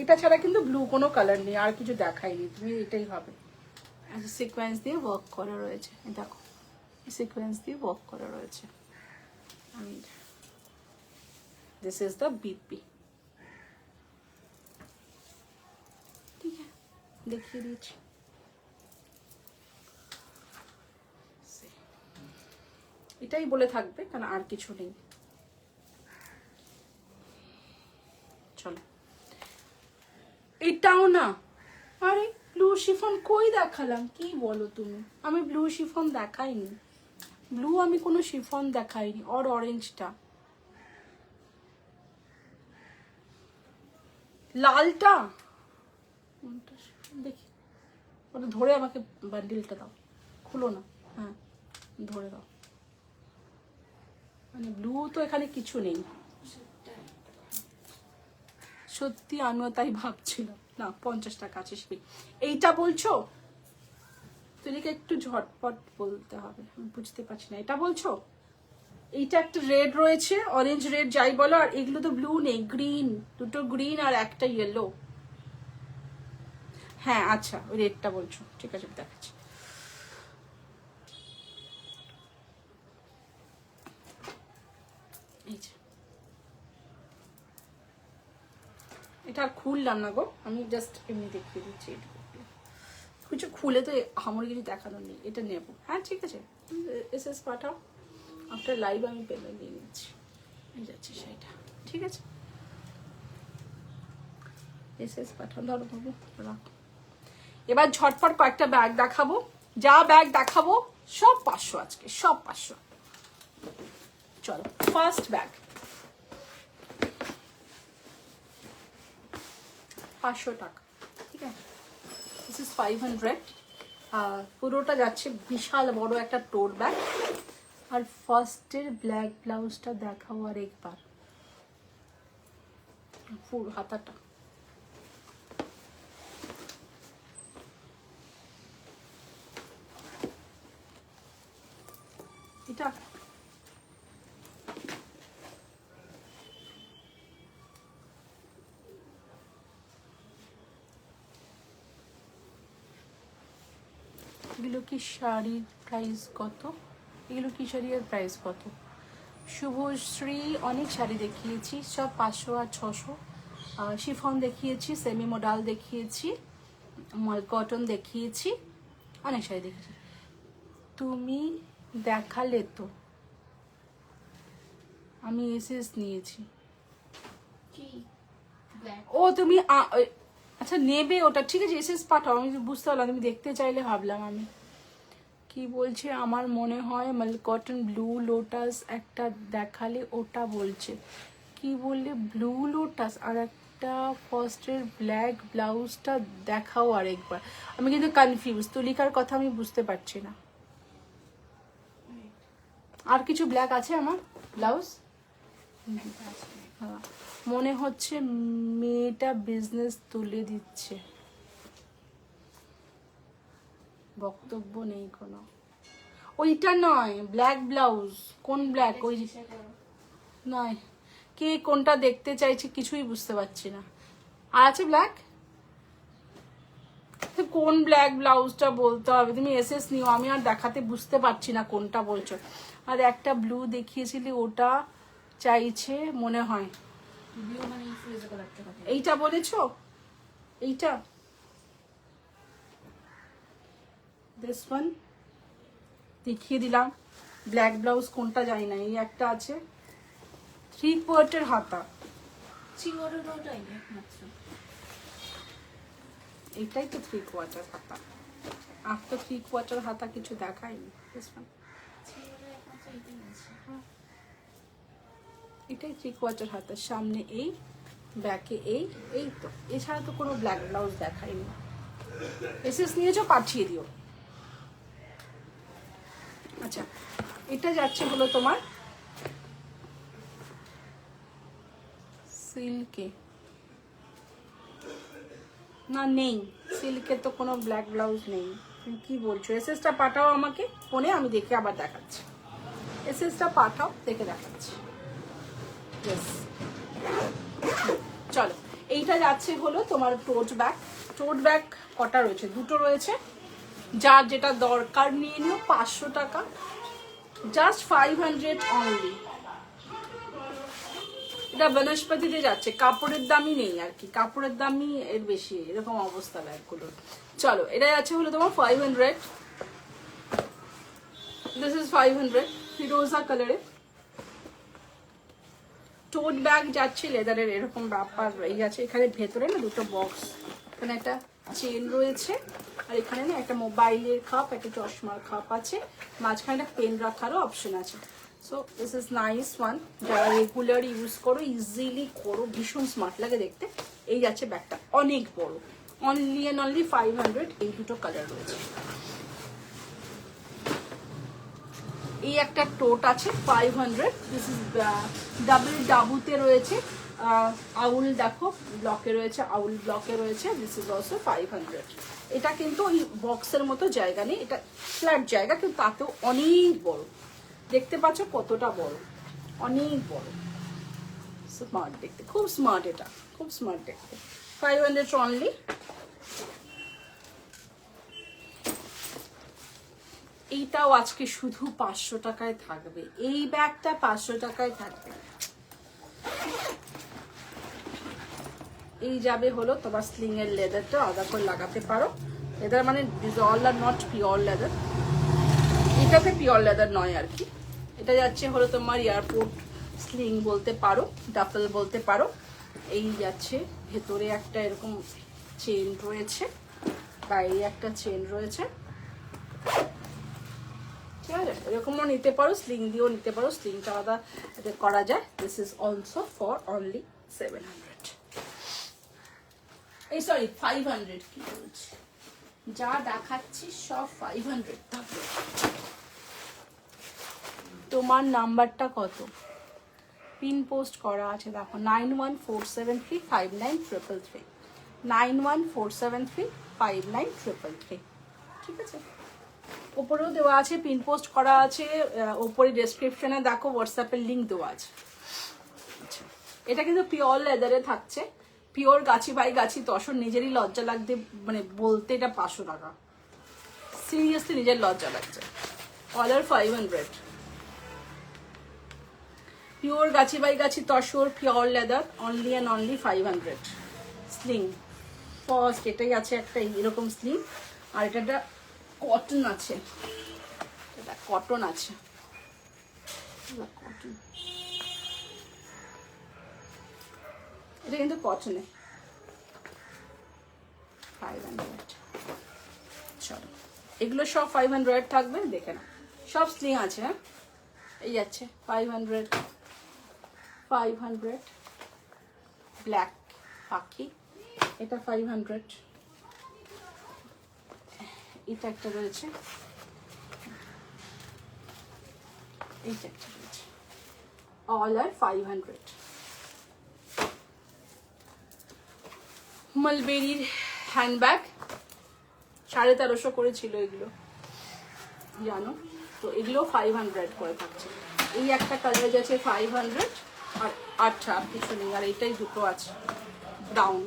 S1: এটা ছাড়া কিন্তু ব্লু কোনো কালার নেই, আর কিছু দেখাইনি, তুমি এটাই হবে। আচ্ছা, সিকোয়েন্স দিয়ে ওয়ার্ক করা রয়েছে, দেখো সিকোয়েন্স দিয়ে ওয়ার্ক করা রয়েছে। and this is the BP, ঠিক আছে, দেখিয়ে দিচ্ছি। এটাই বলে থাকবে, কারণ আর কিছু নেই। চলো, এটাও না, আরে ব্লু শিফন কই দেখালাম? কি বলো তুমি? আমি ব্লু শিফন দেখাইনি। ব্লু আমি কোনো শিফন দেখাইনি। আর অরেঞ্জটা, লালটা দেখি, ওটা ধরে আমাকে বান্ডিলটা দাও, খুলো না। হ্যাঁ ধরে দাও। মানে ব্লু তো এখানে কিছু নেই সত্যি, আমিও তাই ভাবছিলাম। না 50 টাকা আছে। এইটা বলছো? তুলিকে একটু ঝটপট বলতে হবে, আমি বুঝতে পারছি না। এটা বলছো? এইটা একটা রেড রয়েছে, অরেঞ্জ রেড যাই বলো, আর এগুলো তো ব্লু নেই, গ্রিন, দুটো গ্রিন আর একটা ইয়েলো। হ্যাঁ আচ্ছা, ওই রেডটা বলছো, ঠিক আছে দেখাচ্ছি। এই যে এটা খুললাম না গো, আমি জাস্ট এমনি দেখিয়ে দিচ্ছি। কিছু খুলে তো আমার কিছু দেখানোর নেই। এটা নেবো, হ্যাঁ ঠিক আছে, এসএস পাঠাও। আফটার লাইভ আমি পেমেন্ট দিয়ে নিচ্ছি। এই যাচ্ছে সেটা, ঠিক আছে। এসএস পাঠাও, ধরো বাবু রাখো। এবার ঝটপট কয়েকটা ব্যাগ দেখাবো। যা ব্যাগ দেখাবো সব 500 আজকে, সব 500। চলো ফার্স্ট ব্যাগ 500 টাকা, ঠিক আছে। This is 500। পুরোটা যাচ্ছে বিশাল বড় একটা টোট ব্যাগ। আর ফার্স্টের ব্ল্যাক ব্লাউজটা দেখাও আর একবার, ফুল হাতাটা। এটা এগুলো কি শাড়ির প্রাইস কত? এগুলো কি শাড়ির প্রাইস কত? শুভশ্রী অনেক শাড়ি দেখিয়েছি, সব 500 আর 600। শিফন দেখিয়েছি, সেমি মডাল দেখিয়েছি, কটন দেখিয়েছি, অনেক শাড়ি দেখিয়েছি। তুমি দেখালে তো, আমি এসএস নিয়েছি। ও তুমি আচ্ছা নেবে ওটা, ঠিক আছে এসএস পাঠাও। আমি বুঝতে পারলাম তুমি দেখতে চাইলে, ভাবলাম আমি কি বলছে। আমার মনে হয় মালকটন ব্লু লোটাস একটা দেখালে, ওটা বলছে কি বললে? ব্লু লোটাস আর একটা ফার্স্টের ব্ল্যাক ব্লাউজটা দেখাও আরেকবার। আমি কিন্তু কনফিউজ, তুলিকার কথা আমি বুঝতে পারছি না। আর কিছু ব্ল্যাক আছে আমার ব্লাউজ? হ্যাঁ মনে হচ্ছে মেয়েটা বিজনেস তুলে দিচ্ছে, বক্তব্য নেই কোনো। ওইটা নয়, ব্ল্যাক ব্লাউজ। কোন ব্ল্যাক? ওই নয়, কে কোনটা দেখতে চাইছে কিছুই বুঝতে পারছি না। আর আছে ব্ল্যাক? কোন ব্ল্যাক ব্লাউজটা বলতে হবে, তুমি এসএস নিও। আমি আর দেখাতে বুঝতে পারছি না কোনটা বলছো। আর একটা ব্লু দেখিয়েছিলি, ওটা চাইছে মনে হয়। এইটা বলেছো? এইটা দিস ওয়ান দেখিয়ে দিলাম। ব্ল্যাক ব্লাউজ কোনটা জানি না। এই একটা আছে 3/4 হাতা, এইটাই তো 3/4 হাতা। আর তো 3/4 হাতা কিছু দেখায়নি। এটাই 3/4 হাতা, সামনে এই, ব্যাকে এই, এই তো। এছাড়া তো কোনো ব্ল্যাক ব্লাউজ দেখায়নি। এসএস নিয়েছো, পাঠিয়ে দিও। আচ্ছা এটা যাচ্ছে হলো তোমার সিল্কে। না নেই, সিল্কে তো কোনো ব্ল্যাক ব্লাউজ নেই। তুমি কি বলছো? এসএসটা পাঠাও আমাকে ফোনে, আমি দেখে আবার দেখাচ্ছি। এসএসটা পাঠাও, দেখে দেখাচ্ছি। ইয়েস চলো, এইটা যাচ্ছে হলো তোমার টোট ব্যাগ। টোট ব্যাগ কটা রয়েছে? দুটো রয়েছে। যার যেটা দরকার নিয়ে নিও। 500 টাকা, জাস্ট 500 অনলি। এটা বনস্পতিতে যাচ্ছে, কাপড়ের দামই নেই আর কি, কাপড়ের দামই এর বেশি, এরকম অবস্থা ব্যাগগুলোর। চলো এটা যাচ্ছে হলো তোমার 500। দিস ইজ 500 ফিরোজা কালারে। টোট ব্যাগ যাচ্ছে লেদারের, এরকম ব্যাপার এই আছে। এখানে ভেতরে না দুটো বক্স, এখানে একটা চেন রয়েছে, আর এখানে না একটা মোবাইলের খাপ, একটা চশমার খাপ আছে, মাঝখানে একটা পেন রাখারও অপশন আছে। So this is nice one, যারা রেগুলার ইউজ করো, ইজিলি করো, ভীষণ স্মার্ট লাগে দেখতে। এই যাচ্ছে ব্যাগটা, অনেক বড়, অনলি অ্যান্ড অনলি 500। এই দুটো কালার রয়েছে। এই একটা টোট আছে 500, দিস ইজ ডাবল ডাবুতে রয়েছে, আউল দেখো ব্লকে রয়েছে, আউল ব্লকে রয়েছে, দিস ইজ অলসো 500। এটা কিন্তু ওই বক্সের মতো জায়গা নেই, এটা ফ্ল্যাট জায়গা, কিন্তু তাতেও অনেক বড়, দেখতে পাচ্ছ কতটা বড়, অনেক বড়, স্মার্ট দেখতে, খুব স্মার্ট, এটা খুব স্মার্ট দেখতে। 500 অনলি। এইটাও আজকে শুধু 500 টাকায় থাকবে, এই ব্যাগটা 500 টাকায় থাকবে। এই যাবে হলো তোমার স্লিং এর লেদারটা আলাদা করে লাগাতে পারো, লেদার মানে this all are not pure leather, এটাতে পিওর লেদার নয় আর কি। এটা যাচ্ছে হলো তোমার এয়ারপোর্ট স্লিং বলতে পারো, ডাফেল বলতে পারো। এই যাচ্ছে ভেতরে একটা এরকম চেন রয়েছে, বাইরে একটা চেন রয়েছে, ঠিক আছে, এরকমও নিতে পারো, স্লিং দিয়েও নিতে পারো, স্লিংটা আলাদা করা যায়। This is also for only 700, এই সরি 500, কি বলছি, যা দেখাচ্ছি সব 500 থাকবে। তোমার নাম্বারটা কত, পিন পোস্ট করা আছে দেখো, 9147359333, 9147359333, ঠিক আছে। ওপরেও দেওয়া আছে, পিন পোস্ট করা আছে, ওপরে ডেসক্রিপশনে দেখো হোয়াটসঅ্যাপের লিঙ্ক দেওয়া আছে। আচ্ছা, এটা কিন্তু পিওর লেদারে থাকছে, পিওর গাছি বাই গাছি তসর, নিজেরই লজ্জা লাগতে মানে বলতে এটা 500 টাকা, সিরিয়াসলি নিজের লজ্জা লাগছে। Order 500, pure Gachhi by Gachhi tussar, pure leather, only and only 500। Sling first এটাই আছে একটা এরকম স্লিং, আর এটা কটন আছে, এটা কটন আছে, কটন, এটা কিন্তু কটনে 500। চলো, এগুলো সব 500 থাকবে, দেখে না, সব স্লিং আছে। হ্যাঁ, এই যাচ্ছে 500, 500 ব্ল্যাক পাখি, এটা 500, এটা একটা রয়েছে, এইটা একটা রয়েছে, অল আর 500। মালবেরির হ্যান্ডব্যাগ 1350 করে ছিল এগুলো, জানো তো, এগুলো 500 করে থাকছে। এই একটা কালার যাচ্ছে 500, আর আচ্ছা কিছু নেই, আর এটাই দুটো আছে ব্রাউন,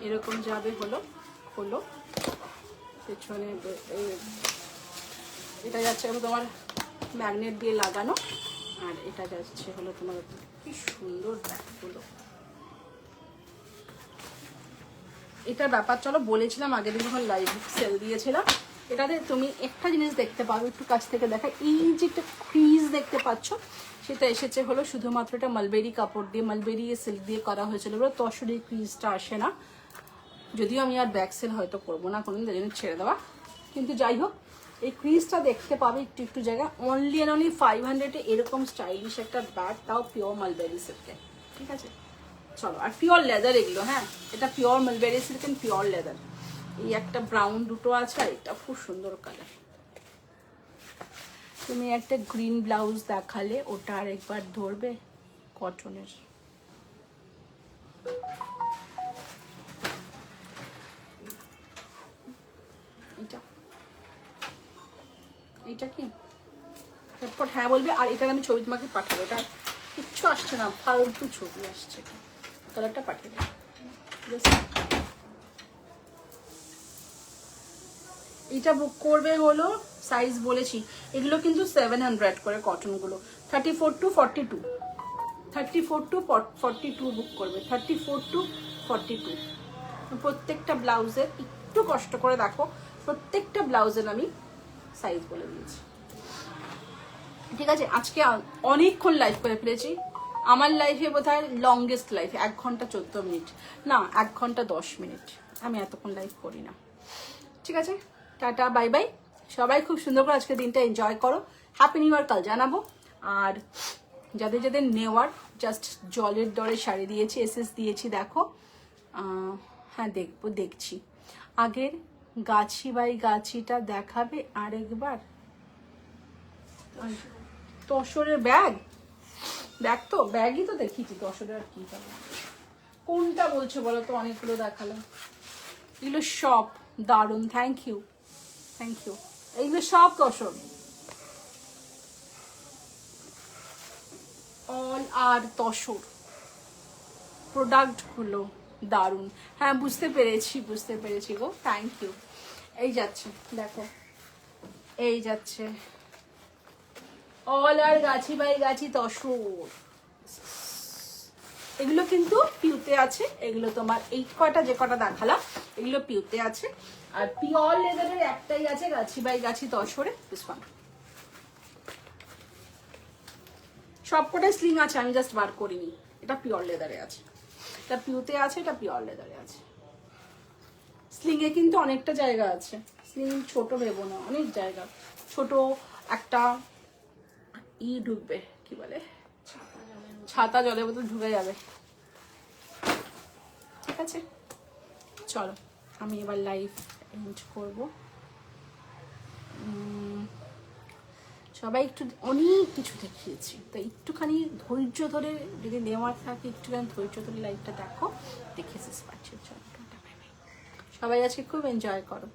S1: এরকম যাবে হলো হলো পেছনে, এটা যাচ্ছে তোমার ম্যাগনেট দিয়ে লাগানো, আর এটা যাচ্ছে হলো তোমার, কি সুন্দর ব্যাগগুলো। এটার ব্যাপার চলো বলেছিলাম আগের দিন যখন লাইভ সেল দিয়েছিলাম, এটাতে তুমি একটা জিনিস দেখতে পাবে, একটু কাছ থেকে দেখা, এই যে একটা ক্রিজ দেখতে পাচ্ছ, সেটা এসেছে হলো শুধুমাত্র এটা মালবেরি কাপড় দিয়ে, মালবেরি সিল্ক দিয়ে করা হয়েছিল, এবার তসরের ক্রিজটা আসে না, যদিও আমি আর ব্যাক সেল হয়তো করবো না কোনোদিন, তাই জন্য ছেড়ে দেওয়া, কিন্তু যাই হোক এই ক্রিজটা দেখতে পাবে একটু একটু জায়গা, অনলি অ্যান্ড অনলি 500 এরকম স্টাইলিশ একটা ব্যাগ, তাও পিওর মালবেরি সিল্কে, ঠিক আছে। চলো, আর পিওর লেদার এগুলো, হ্যাঁ এটা pure mulberry silk and pure leather. এই একটা ব্রাউন দুটো আছে, আর এটা খুব সুন্দর কালার। তুমি একটা গ্রিন ব্লাউজ দেখালে, ওটা আর একবার ধরবে, কটনের, এটা এটা কি ঝটপট হ্যাঁ বলবে, আর এটার আমি ছবি তোমাকে পাঠাবো, এটা কিচ্ছু আসছে না, ফালতু ছবি আসছে, কালারটা পাঠিয়ে দেবো। এটা বুক করবে হলো, সাইজ বলেছি, এগুলো কিন্তু 700 করে কটনগুলো, 34 to 42, 34 to 42 বুক করবে, 34 to 42। প্রত্যেকটা ব্লাউজের একটু কষ্ট করে দেখো, প্রত্যেকটা ব্লাউজের আমি সাইজ বলে দিয়েছি, ঠিক আছে। আজকে অনেকক্ষণ লাইভ করে ফেলেছি, আমার লাইফে বোধহয় লংগেস্ট লাইফ 1 ঘন্টা 14 মিনিট, না 1 ঘন্টা 10 মিনিট, আমি এতক্ষণ লাইভ করি না। ঠিক আছে, টাটা বাই বাই, সবাই খুব সুন্দর করে আজকে দিনটা এনজয় করো। হ্যাপি নিউ ইয়ার কাল জানাবো। আর যাদের যাদের নেওয়ার, জাস্ট জলের দরে শাড়ি দিয়েছি, এসএস দিয়েছি, দেখো। হ্যাঁ দেখছি। আগের গাছি বাই গাছিটা দেখাবে আরেকবার। তসরের ব্যাগ, দেখ তো, ব্যাগই তো দেখিয়েছি, তসরের আর কি কোনটা বলছো বলো তো, অনেকগুলো দেখালাম। এগুলো সব দারুণ, থ্যাংক ইউ। এইগুলো সব তসর, অল আর তসর প্রোডাক্টগুলো দারুণ। হ্যাঁ বুঝতে পেরেছি গো, থ্যাংক ইউ। এই যাচ্ছে দেখো, এই যাচ্ছে অল আর গাছি বাই গাছি তসর। এগুলো কিন্তু পিউতে আছে, এগুলো তোমার এই কয়টা যে কটা দেখালাম এগুলো পিউতে আছে। আর পিওর লেদারের একটাই আছে গাছি বাই গাছি তসরে, সবকটাই স্লিং আছে, আমি জাস্ট বার করিনি। এটা পিওর লেদারে আছে, এটা পিউতে আছে, এটা পিওর লেদারে আছে। স্লিং এ কিন্তু অনেকটা জায়গা আছে, স্লিং ছোট ভেবো না, অনেক জায়গা। ছোট একটা ঢুকবে, কি বলে, ছাতা জলের বোতল ঢুকে যাবে। ঠিক আছে, চলো আমি এবার লাইভ এন্ড করব। সবাই একটু, অনেক কিছু দেখিয়েছি, তো একটুখানি ধৈর্য ধরে যদি নেওয়ার থাকে, একটুখানি ধৈর্য ধরে লাইভটা দেখো, দেখে শেষ পাচ্ছি। চলো, সবাই আজকে খুব এনজয় করো।